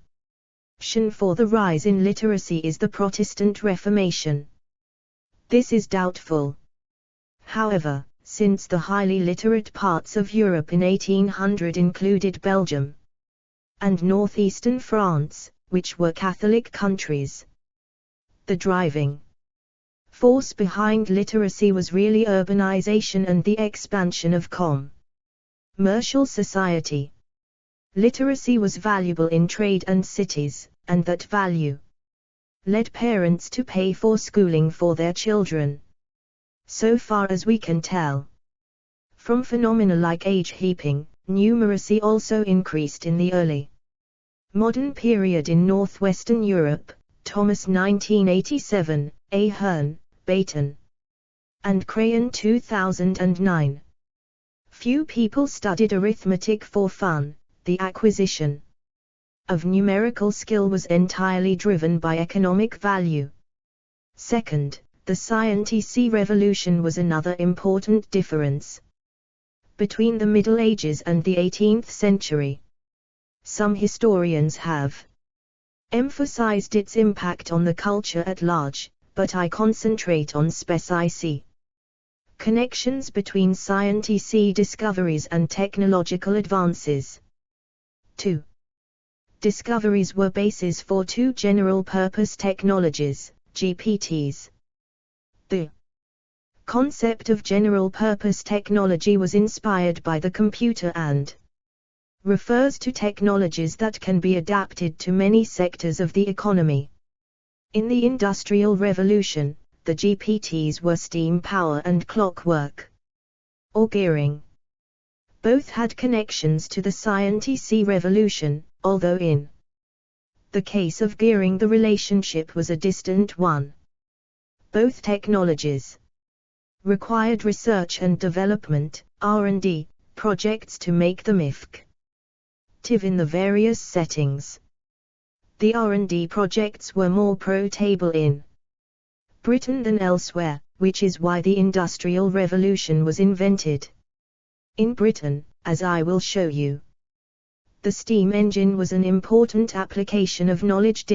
for the rise in literacy is the Protestant Reformation. This is doubtful. However, since the highly literate parts of Europe in 1800 included Belgium and northeastern France, which were Catholic countries, the driving force behind literacy was really urbanization and the expansion of commercial society. Literacy was valuable in trade and cities, and that value led parents to pay for schooling for their children. So far as we can tell from phenomena like age heaping, numeracy also increased in the early modern period in northwestern Europe. Thomas 1987, A. Hearn, Baton and Crayon 2009. Few people studied arithmetic for fun. The acquisition of numerical skill was entirely driven by economic value. Second, the scientific revolution was another important difference between the Middle Ages and the 18th century. Some historians have emphasized its impact on the culture at large, but I concentrate on specific connections between scientific discoveries and technological advances. 2. Discoveries were bases for two general-purpose technologies, GPTs. The concept of general-purpose technology was inspired by the computer and refers to technologies that can be adapted to many sectors of the economy. In the Industrial Revolution, the GPTs were steam power and clockwork, or gearing. Both had connections to the scientific revolution, although in the case of gearing the relationship was a distant one. Both technologies required research and development, R&D, projects to make them effective in the various settings. The R&D projects were more profitable in Britain than elsewhere, which is why the Industrial Revolution was invented. In Britain, as I will show you, the steam engine was an important application of knowledge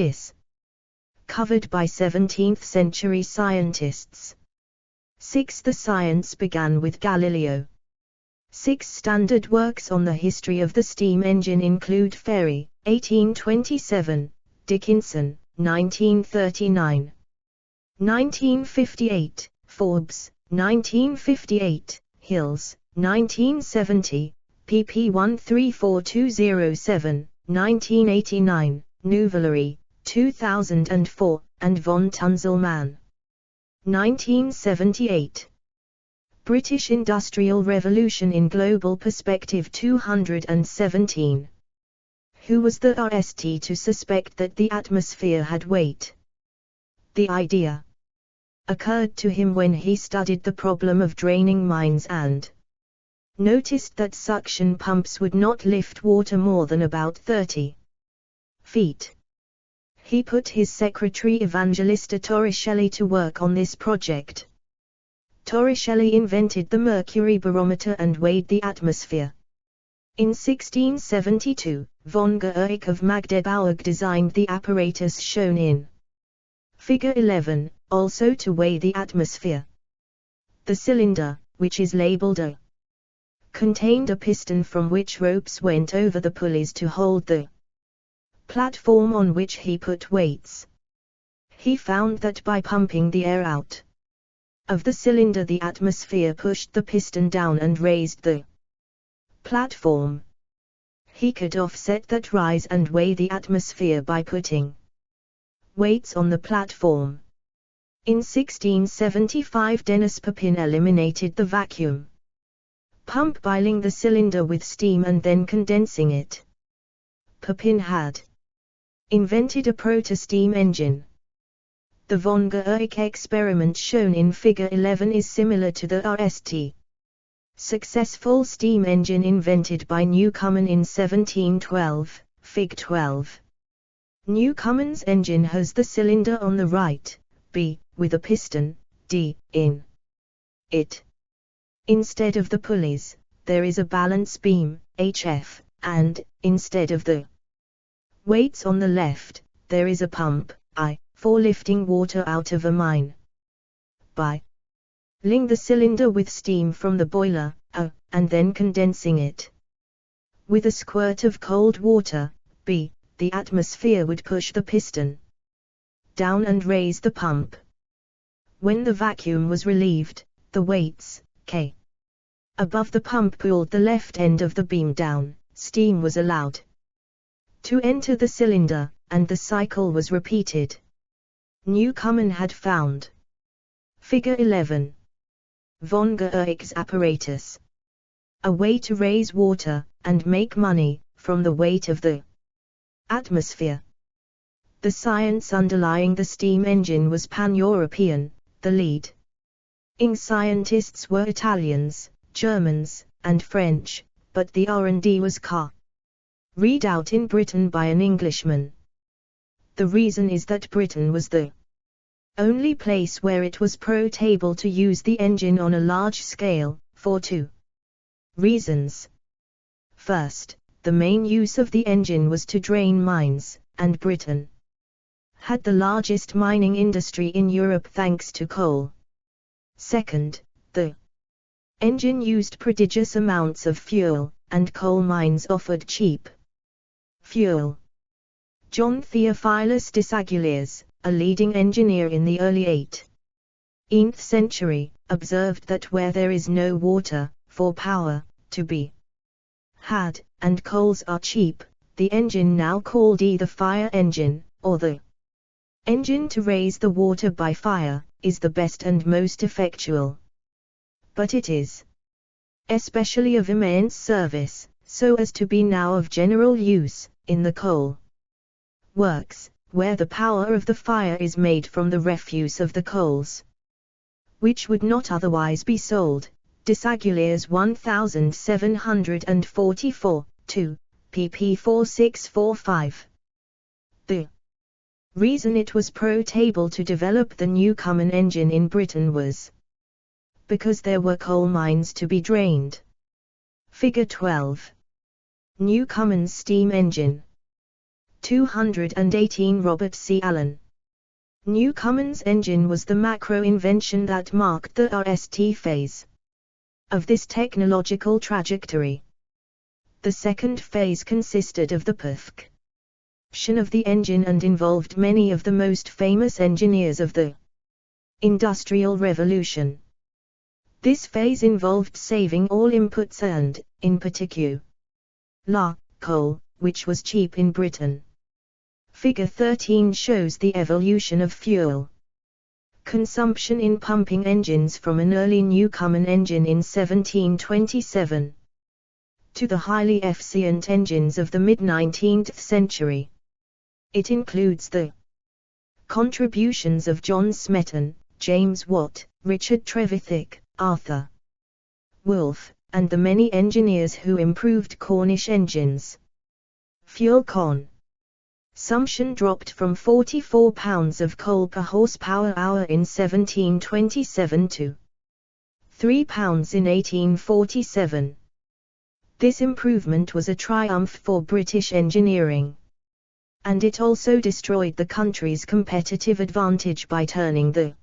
covered by 17th century scientists. 6. The science began with Galileo. 6 standard works on the history of the steam engine include Ferry, 1827, Dickinson, 1939. 1958, Forbes, 1958, Hills, 1970, pp 134207, 1989, Nouvillery, 2004, and von Tunzelmann, 1978. British Industrial Revolution in Global Perspective 217. Who was the RST to suspect that the atmosphere had weight? The idea occurred to him when he studied the problem of draining mines and noticed that suction pumps would not lift water more than about 30 feet. He put his secretary Evangelista Torricelli to work on this project. Torricelli invented the mercury barometer and weighed the atmosphere. In 1672, von Guericke of Magdeburg designed the apparatus shown in Figure 11, also to weigh the atmosphere. The cylinder, which is labeled A, contained a piston from which ropes went over the pulleys to hold the platform on which he put weights. He found that by pumping the air out of the cylinder, the atmosphere pushed the piston down and raised the platform. He could offset that rise and weigh the atmosphere by putting Weights on the platform. In 1675 Denis Papin eliminated the vacuum pump by filling the cylinder with steam and then condensing it. Papin had invented a proto-steam engine. The von Guericke experiment shown in Figure 11 is similar to the RST successful steam engine invented by Newcomen in 1712, Fig 12. Newcomen's engine has the cylinder on the right, B, with a piston, D, in it. Instead of the pulleys, there is a balance beam, HF, and, instead of the weights on the left, there is a pump, I, for lifting water out of a mine. By filling the cylinder with steam from the boiler, A, and then condensing it with a squirt of cold water, B, the atmosphere would push the piston down and raise the pump. When the vacuum was relieved, the weights, K, above the pump pulled the left end of the beam down, steam was allowed to enter the cylinder, and the cycle was repeated. Newcomen had found Figure 11. Von Guericke's apparatus. A way to raise water, and make money, from the weight of the atmosphere. The science underlying the steam engine was pan-European. The leading scientists were Italians, Germans, and French, but the R&D was carried out in Britain by an Englishman. The reason is that Britain was the only place where it was profitable to use the engine on a large scale, for two reasons. First, the main use of the engine was to drain mines, and Britain had the largest mining industry in Europe thanks to coal. Second, the engine used prodigious amounts of fuel, and coal mines offered cheap fuel. John Theophilus Desaguliers, a leading engineer in the early 18th century, observed that where there is no water, for power to be had, and coals are cheap, the engine now called either fire engine, or the engine to raise the water by fire, is the best and most effectual. But it is especially of immense service, so as to be now of general use, in the coal works, where the power of the fire is made from the refuse of the coals, which would not otherwise be sold. Desaguliers 1744, 2, pp 4645. The reason it was profitable to develop the Newcomen engine in Britain was because there were coal mines to be drained. Figure 12. Newcomen's steam engine. 218 Robert C. Allen. Newcomen's engine was the macro invention that marked the RST phase of this technological trajectory. The second phase consisted of the perfection of the engine and involved many of the most famous engineers of the Industrial Revolution. This phase involved saving all inputs and, in particular, coal, which was cheap in Britain. Figure 13 shows the evolution of fuel consumption in pumping engines from an early Newcomen engine in 1727 to the highly efficient engines of the mid-19th century. It includes the contributions of John Smeaton, James Watt, Richard Trevithick, Arthur Wolfe, and the many engineers who improved Cornish engines. Fuel consumption dropped from 44 pounds of coal per horsepower hour in 1727 to 3 pounds in 1847. This improvement was a triumph for British engineering, and it also destroyed the country's competitive advantage by turning the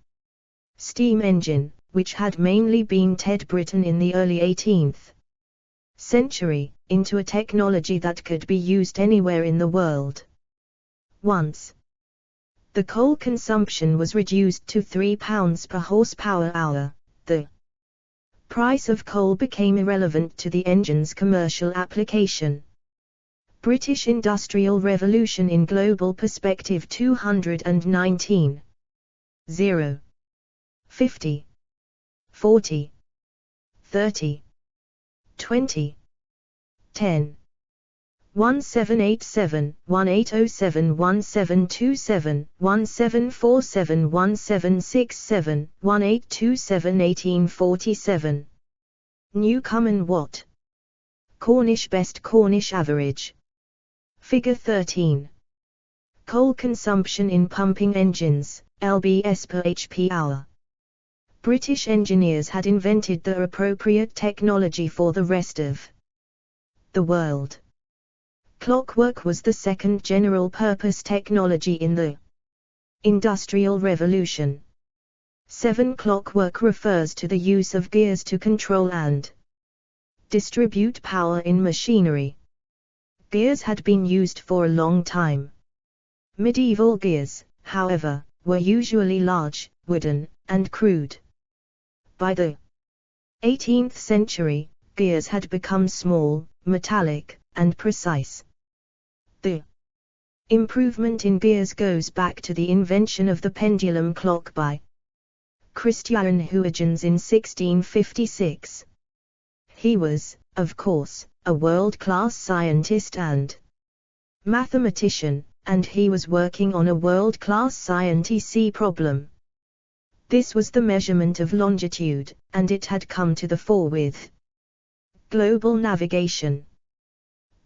steam engine, which had mainly been Ted Britain in the early 18th century, into a technology that could be used anywhere in the world. Once the coal consumption was reduced to 3 pounds per horsepower hour, the price of coal became irrelevant to the engine's commercial application. British Industrial Revolution in Global Perspective 219. 0. 50. 40. 30. 20. 10. 1787, 1807, 1727, 1747, 1767, 1827, 1847. Newcomen Watt. Cornish Best, Cornish Average. Figure 13. Coal consumption in pumping engines, lbs per HP hour. British engineers had invented the appropriate technology for the rest of the world. Clockwork was the second general-purpose technology in the Industrial Revolution. 7. Clockwork refers to the use of gears to control and distribute power in machinery. Gears had been used for a long time. Medieval gears, however, were usually large, wooden, and crude. By the 18th century, gears had become small, metallic, and precise. The improvement in gears goes back to the invention of the pendulum clock by Christiaan Huygens in 1656. He was, of course, a world-class scientist and mathematician, and he was working on a world-class scientific problem. This was the measurement of longitude, and it had come to the fore with global navigation.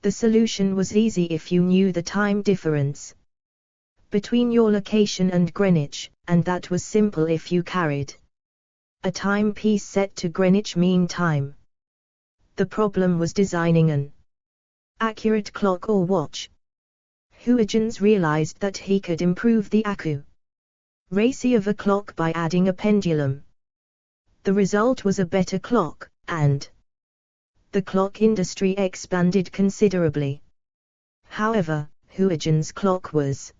The solution was easy if you knew the time difference between your location and Greenwich, and that was simple if you carried a timepiece set to Greenwich Mean Time. The problem was designing an accurate clock or watch. Huygens realized that he could improve the accuracy of a clock by adding a pendulum. The result was a better clock, and the clock industry expanded considerably. However, Huygens' clock was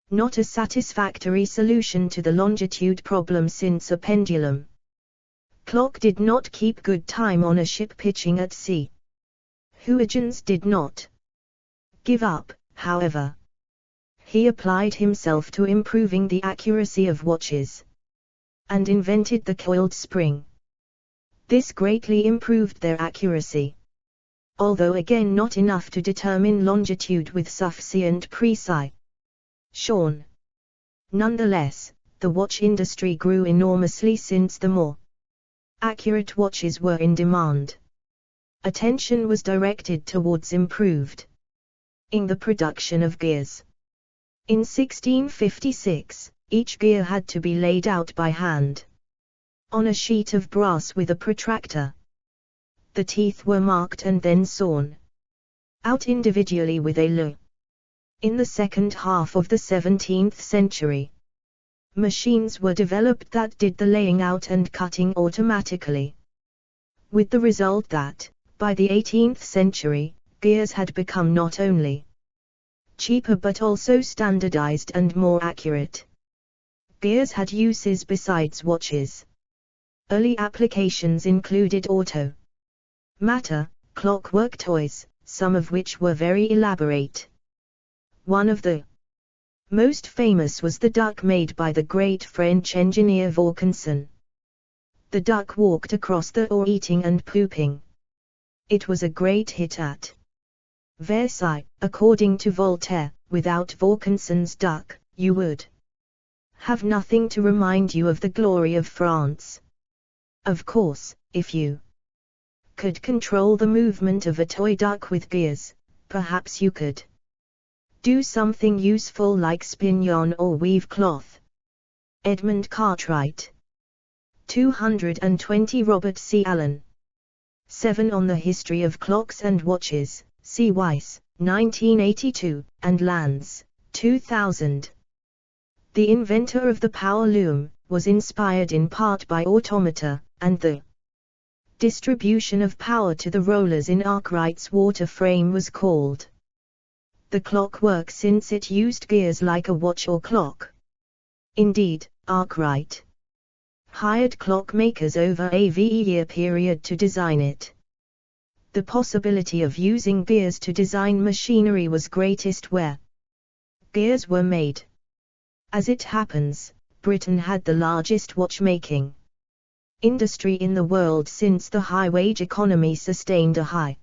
not a satisfactory solution to the longitude problem since a pendulum clock did not keep good time on a ship pitching at sea. Huygens did not give up, however. He applied himself to improving the accuracy of watches and invented the coiled spring. This greatly improved their accuracy, although again not enough to determine longitude with sufficient precision. Nonetheless, the watch industry grew enormously since the more accurate watches were in demand. Attention was directed towards improved in the production of gears. In 1656, each gear had to be laid out by hand on a sheet of brass with a protractor. The teeth were marked and then sawn out individually with a loom. In the second half of the 17th century, machines were developed that did the laying out and cutting automatically, with the result that, by the 18th century, gears had become not only cheaper but also standardized and more accurate. Gears had uses besides watches. Early applications included automata, clockwork toys, some of which were very elaborate. One of the most famous was the duck made by the great French engineer Vaucanson. The duck walked across the Aure eating and pooping. It was a great hit at Versailles. According to Voltaire, without Vaucanson's duck, you would have nothing to remind you of the glory of France. Of course, if you could control the movement of a toy duck with gears, perhaps you could do something useful like spin yarn or weave cloth. Edmund Cartwright. 220 Robert C. Allen. 7 On the History of Clocks and Watches, C. Weiss, 1982, and Lanz, 2000. The inventor of the power loom was inspired in part by automata, and the distribution of power to the rollers in Arkwright's water frame was called the clockwork since it used gears like a watch or clock. Indeed, Arkwright hired clockmakers over a 20-year period to design it. The possibility of using gears to design machinery was greatest where gears were made. As it happens, Britain had the largest watchmaking industry in the world since the high-wage economy sustained a high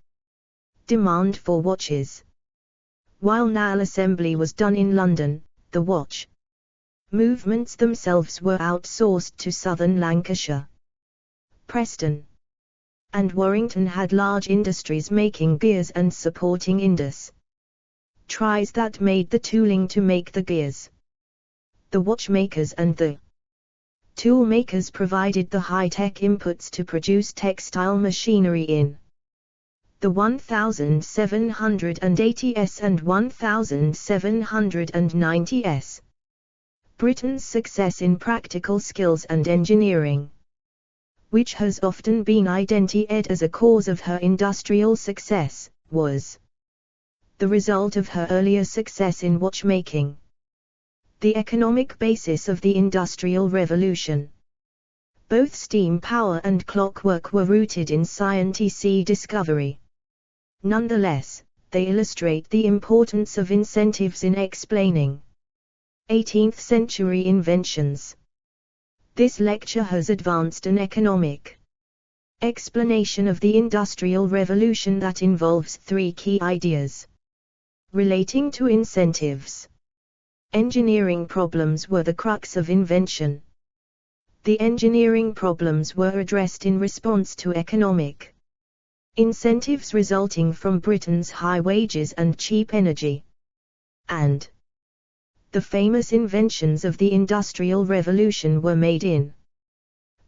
demand for watches. While nail assembly was done in London, the watch movements themselves were outsourced to southern Lancashire. Preston and Warrington had large industries making gears and supporting industries that made the tooling to make the gears. The watchmakers and the tool makers provided the high-tech inputs to produce textile machinery in the 1780s and 1790s. Britain's success in practical skills and engineering, which has often been identified as a cause of her industrial success, was the result of her earlier success in watchmaking. The economic basis of the Industrial Revolution. Both steam power and clockwork were rooted in scientific discovery. Nonetheless, they illustrate the importance of incentives in explaining 18th century inventions. This lecture has advanced an economic explanation of the Industrial Revolution that involves three key ideas relating to incentives. Engineering problems were the crux of invention. The engineering problems were addressed in response to economic incentives resulting from Britain's high wages and cheap energy. And the famous inventions of the Industrial Revolution were made in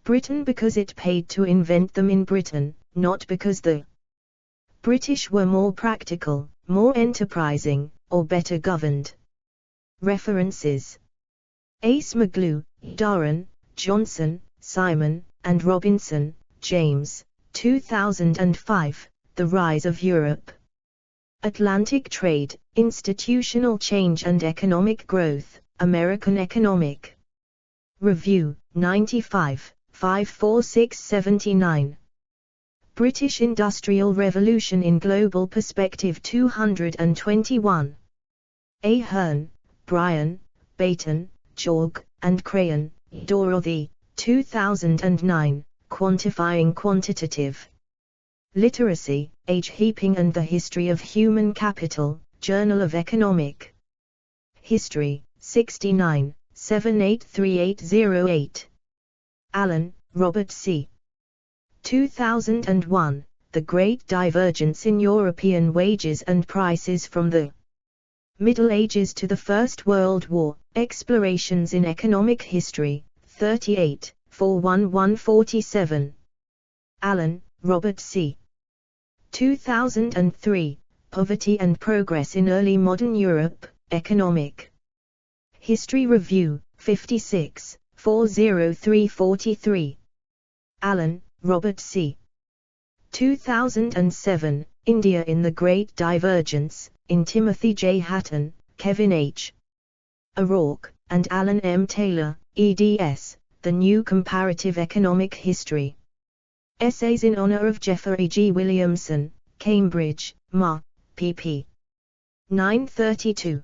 Britain because it paid to invent them in Britain, not because the British were more practical, more enterprising, or better governed. References: Acemoglu, Darren, Johnson, Simon, and Robinson, James, 2005, The Rise of Europe. Atlantic Trade, Institutional Change and Economic Growth, American Economic Review, 95, 54679. British Industrial Revolution in Global Perspective 221. Ahern, Brian, Baton, Jorg, and Crayon, Dorothy, 2009, Quantifying Quantitative Literacy, Age Heaping and the History of Human Capital, Journal of Economic History, 69, 783808. Allen, Robert C. 2001, The Great Divergence in European Wages and Prices from the Middle Ages to the First World War, Explorations in Economic History, 38, 41147. Allen, Robert C. 2003, Poverty and Progress in Early Modern Europe, Economic History Review, 56, 40343. Allen, Robert C. 2007, India in the Great Divergence, in Timothy J. Hatton, Kevin H. O'Rourke, and Alan M. Taylor, eds, The New Comparative Economic History. Essays in Honor of Jeffrey G. Williamson, Cambridge, Ma. pp. 932.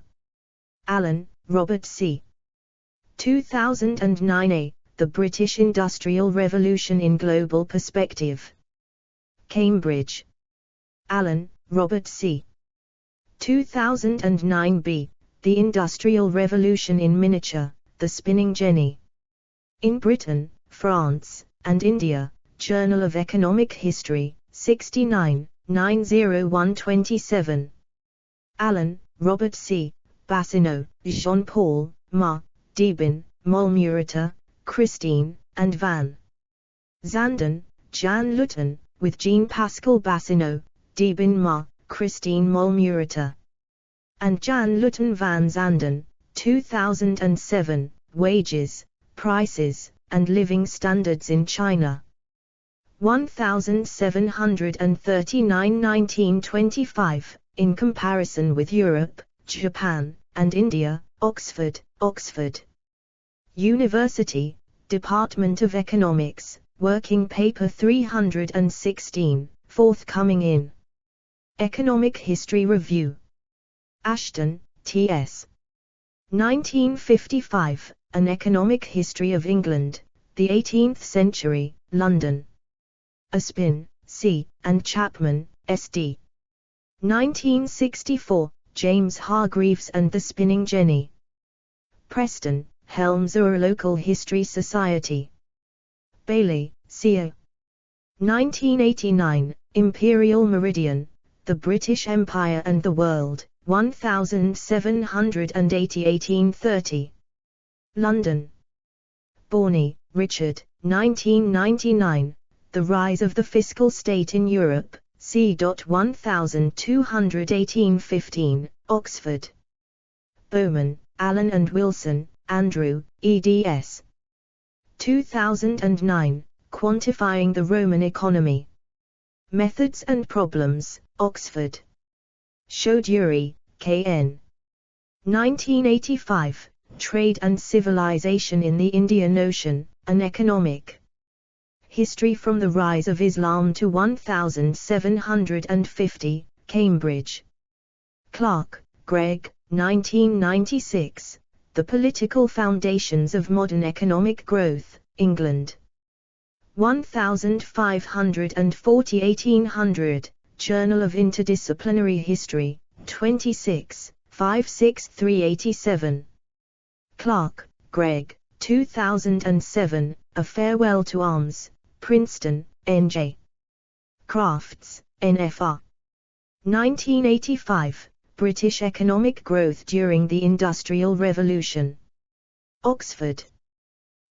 Allen, Robert C. 2009a, The British Industrial Revolution in Global Perspective. Cambridge. Allen, Robert C. 2009b, The Industrial Revolution in Miniature, The Spinning Jenny. In Britain, France, and India, Journal of Economic History, 69, 90127. Allen, Robert C., Bassineau, Jean-Paul, Ma., Debin, Molmurata, Christine, and Van Zanden, Jan Lutten, with Jean-Pascal Bassineau, Debin Ma., Christine Molmurata, and Jan Lutten van Zanden, 2007, Wages, Prices, and Living Standards in China. 1739 1925, in comparison with Europe, Japan, and India, Oxford, Oxford University, Department of Economics, Working Paper 316, forthcoming in Economic History Review. Ashton, T.S. 1955, An Economic History of England, the 18th Century, London. Aspin, C., and Chapman, S.D. 1964, James Hargreaves and the Spinning Jenny. Preston, Helms or Local History Society. Bailey, C.A. 1989, Imperial Meridian, The British Empire and the World, 1780–1830. London. Borney, Richard, 1999, The Rise of the Fiscal State in Europe, c. 1218–15, Oxford. Bowman, Allen and Wilson, Andrew, eds. 2009, Quantifying the Roman Economy. Methods and Problems, Oxford. Chaudhuri, K.N. 1985, Trade and Civilization in the Indian Ocean, An Economic History from the Rise of Islam to 1750, Cambridge. Clark, Greg, 1996, The Political Foundations of Modern Economic Growth, England. 1540 1800, Journal of Interdisciplinary History, 26, 56387. Clark, Greg, 2007, A Farewell to Arms, Princeton, N.J. Crafts, N.F.R. 1985, British Economic Growth During the Industrial Revolution. Oxford.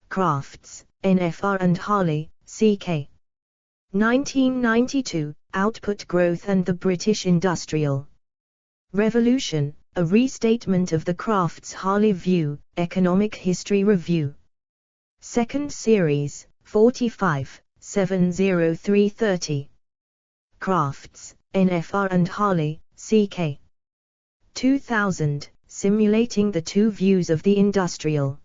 Crafts, N.F.R. and Harley, C.K. 1992, Output Growth and the British Industrial Revolution, A Restatement of the Crafts-Harley View, Economic History Review. 2nd Series, 45, 70330. Crafts, N.F.R. and Harley, C.K. 2000, Simulating the Two Views of the Industrial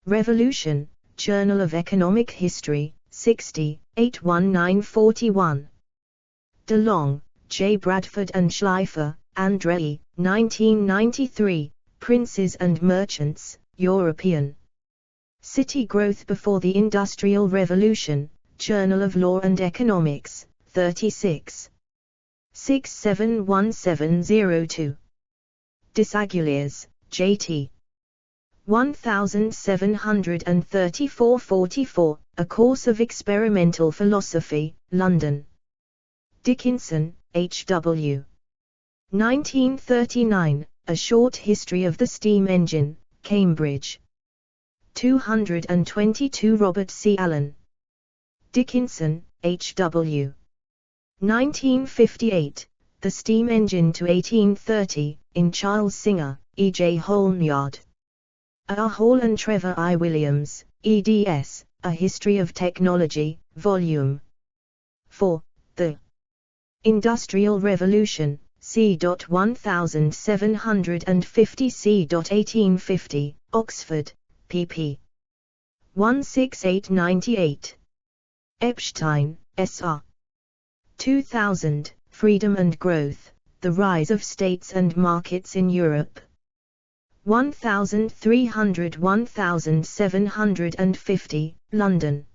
Revolution, Journal of Economic History, 60, 81941. DeLong, J. Bradford and Schleifer, Andrei, 1993, Princes and Merchants, European City Growth Before the Industrial Revolution, Journal of Law and Economics, 36. 671702. Desaguliers, J.T. 1734–44, A Course of Experimental Philosophy, London. Dickinson, H.W. 1939, A Short History of the Steam Engine, Cambridge. 222 Robert C. Allen. Dickinson, H.W. 1958, The Steam Engine to 1830, in Charles Singer, E.J. Holmyard. A. Hall and Trevor I. Williams, eds, A History of Technology, Volume 4, The Industrial Revolution, c. 1750 c. 1850, Oxford, pp. 16898. Epstein, S.R. 2000, Freedom and Growth, The Rise of States and Markets in Europe. 1300–1750, London.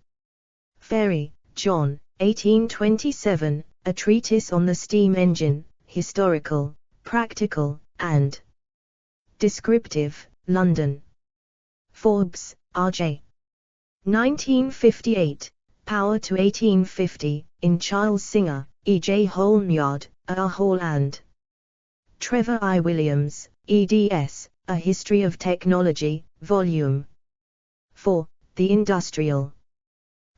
Ferry, John, 1827, A Treatise on the Steam Engine, Historical, Practical, and Descriptive, London. Forbes, R.J. 1958, Power to 1850, in Charles Singer, E.J. Holmyard, A. Hall and Trevor I. Williams, eds, A History of Technology, Volume 4, The Industrial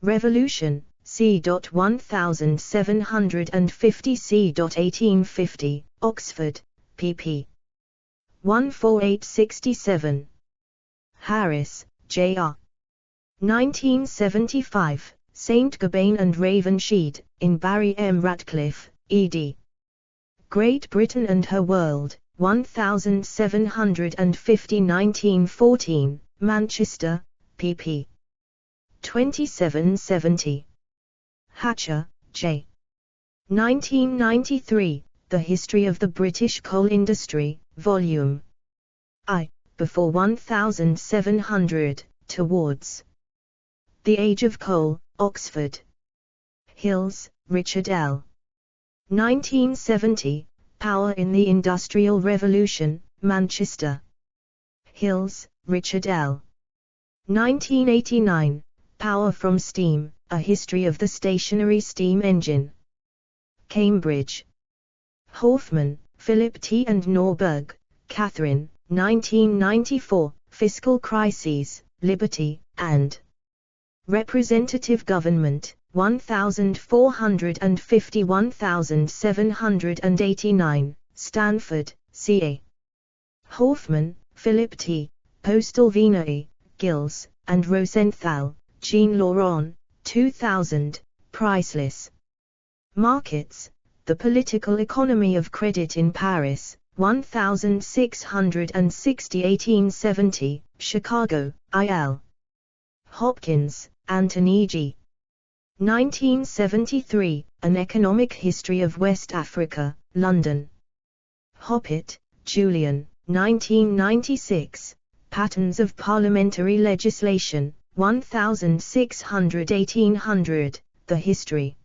Revolution, c. 1750 c. 1850, Oxford, pp. 14867. Harris, J.R. 1975, St. Gobain and Ravensheed, in Barry M. Ratcliffe, ed. Great Britain and Her World, 1750 1914, Manchester, pp. 2770. Hatcher, J. 1993, The History of the British Coal Industry, Volume I, before 1700, Towards the Age of Coal, Oxford. Hills, Richard L. 1970, Power in the Industrial Revolution, Manchester. Hills, Richard L. 1989, Power from Steam, A History of the Stationary Steam Engine. Cambridge. Hoffman, Philip T. and Norberg, Catherine, 1994, Fiscal Crises, Liberty, and Representative Government, 1450-1789, Stanford, CA. Hoffman, Philip T., Postal Venae, Gills, and Rosenthal, Jean Laurent, 2000, Priceless. Markets, The Political Economy of Credit in Paris, 1660 1870, Chicago, I.L. Hopkins, Anthony G. 1973, An Economic History of West Africa, London. Hoppit, Julian, 1996, Patterns of Parliamentary Legislation, 1600-1800, The History.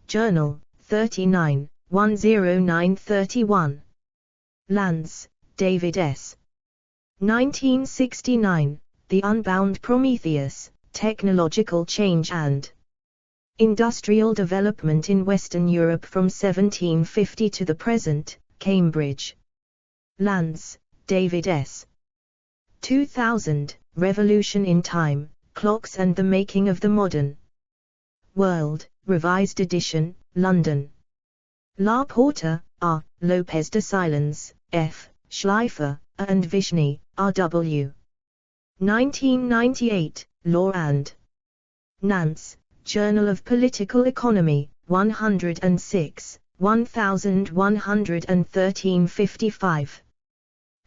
Journal, 39, 10931. Lanz, David S. 1969, The Unbound Prometheus, Technological Change and Industrial Development in Western Europe from 1750 to the Present, Cambridge. Lanz, David S. 2000, Revolution in Time, Clocks and the Making of the Modern World, Revised Edition, London. La Porta, R., Lopez de Silens, F., Schleifer, A. and Vishny, R.W. 1998, Law and Nance, Journal of Political Economy, 106, 1113-55.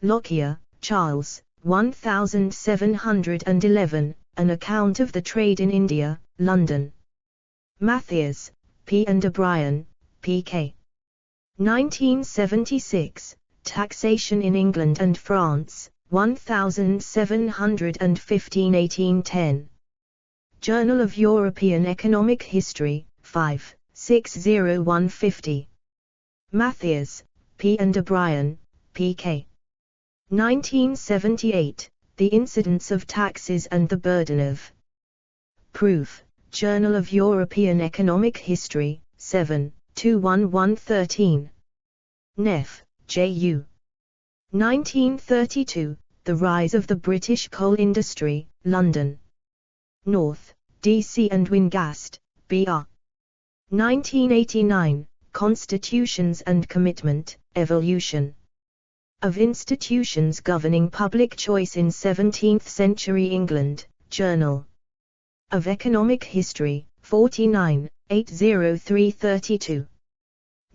Lockyer, Charles, 1711, An Account of the Trade in India, London. Mathias, P. and O'Brien, P.K. 1976, Taxation in England and France, 1715-1810. Journal of European Economic History, 5, 60150. Mathias, P. and O'Brien, P.K. 1978, The Incidence of Taxes and the Burden of Proof, Journal of European Economic History, 7, 21113. Neff, J.U. 1932, The Rise of the British Coal Industry, London. North, D.C. and Wingast, B.R. 1989, Constitutions and Commitment, Evolution of Institutions Governing Public Choice in 17th Century England, Journal of Economic History, 49, 80332.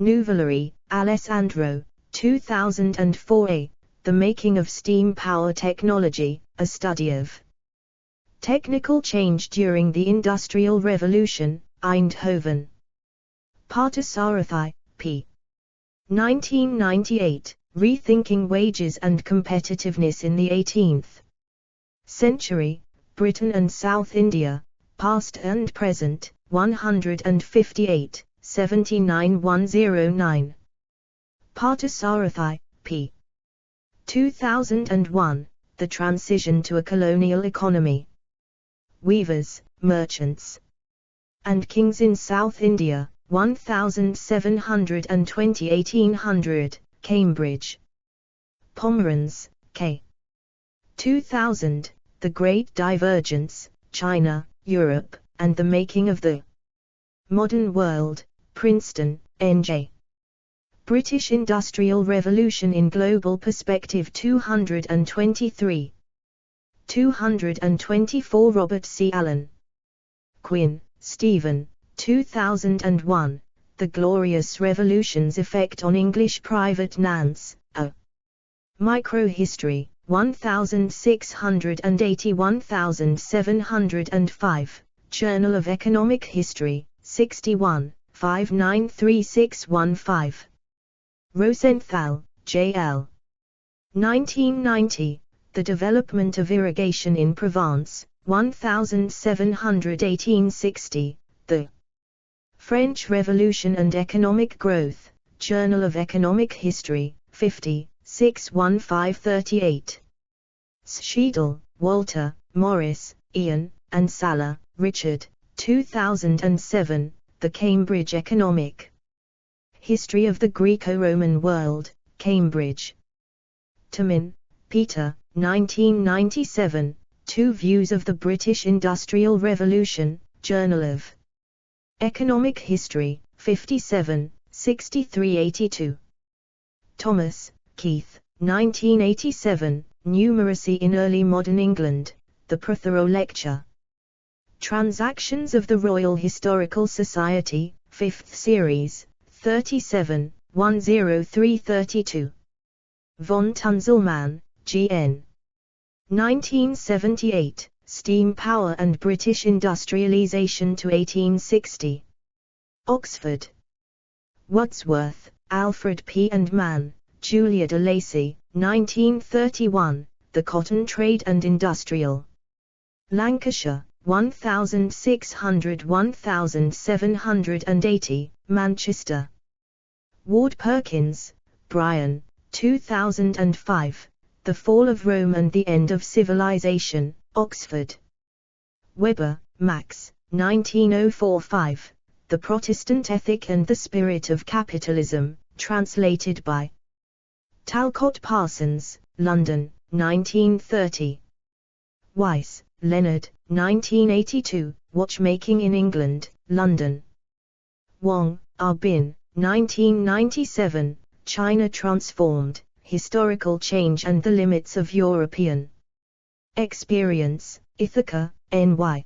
Nuvolari, Alessandro, 2004a, The Making of Steam Power Technology, A Study of Technical Change During the Industrial Revolution, Eindhoven. Parthasarathy, P. 1998, Rethinking Wages and Competitiveness in the 18th Century, Britain and South India, Past and Present, 158, 79109. Parthasarathy, P. 2001, The Transition to a Colonial Economy. Weavers, Merchants, and Kings in South India, 1720-1800, Cambridge. Pomerans, K. 2000, The Great Divergence, China, Europe, and the Making of the Modern World, Princeton, N.J. British Industrial Revolution in Global Perspective 223. 224 Robert C. Allen. Quinn, Stephen, 2001, The Glorious Revolution's Effect on English Private Nance, A Microhistory, 1680-1705, Journal of Economic History, 61, 593615. Rosenthal, J.L. 1990, The Development of Irrigation in Provence, 1718-60, The French Revolution and Economic Growth, Journal of Economic History, 50, 61538. Schiedel, Walter, Morris, Ian, and Sala, Richard, 2007, The Cambridge Economic History of the Greco-Roman World, Cambridge. Tamin, Peter, 1997, Two Views of the British Industrial Revolution, Journal of Economic History, 57, 6382. Thomas, Keith, 1987, Numeracy in Early Modern England, The Prothero Lecture. Transactions of the Royal Historical Society, 5th Series, 37, 10332. Von Tunzelmann, G.N. 1978, Steam Power and British Industrialisation to 1860. Oxford. Wadsworth, Alfred P. and Mann, Julia de Lacy, 1931, The Cotton Trade and Industrial. Lancashire, 1600-1780, Manchester. Ward Perkins, Brian, 2005, The Fall of Rome and the End of Civilization, Oxford. Weber, Max, 1945, The Protestant Ethic and the Spirit of Capitalism, translated by Talcott Parsons, London, 1930. Weiss, Leonard, 1982, Watchmaking in England, London. Wang, Bin, 1997, China Transformed, Historical Change and the Limits of European Experience, Ithaca, NY.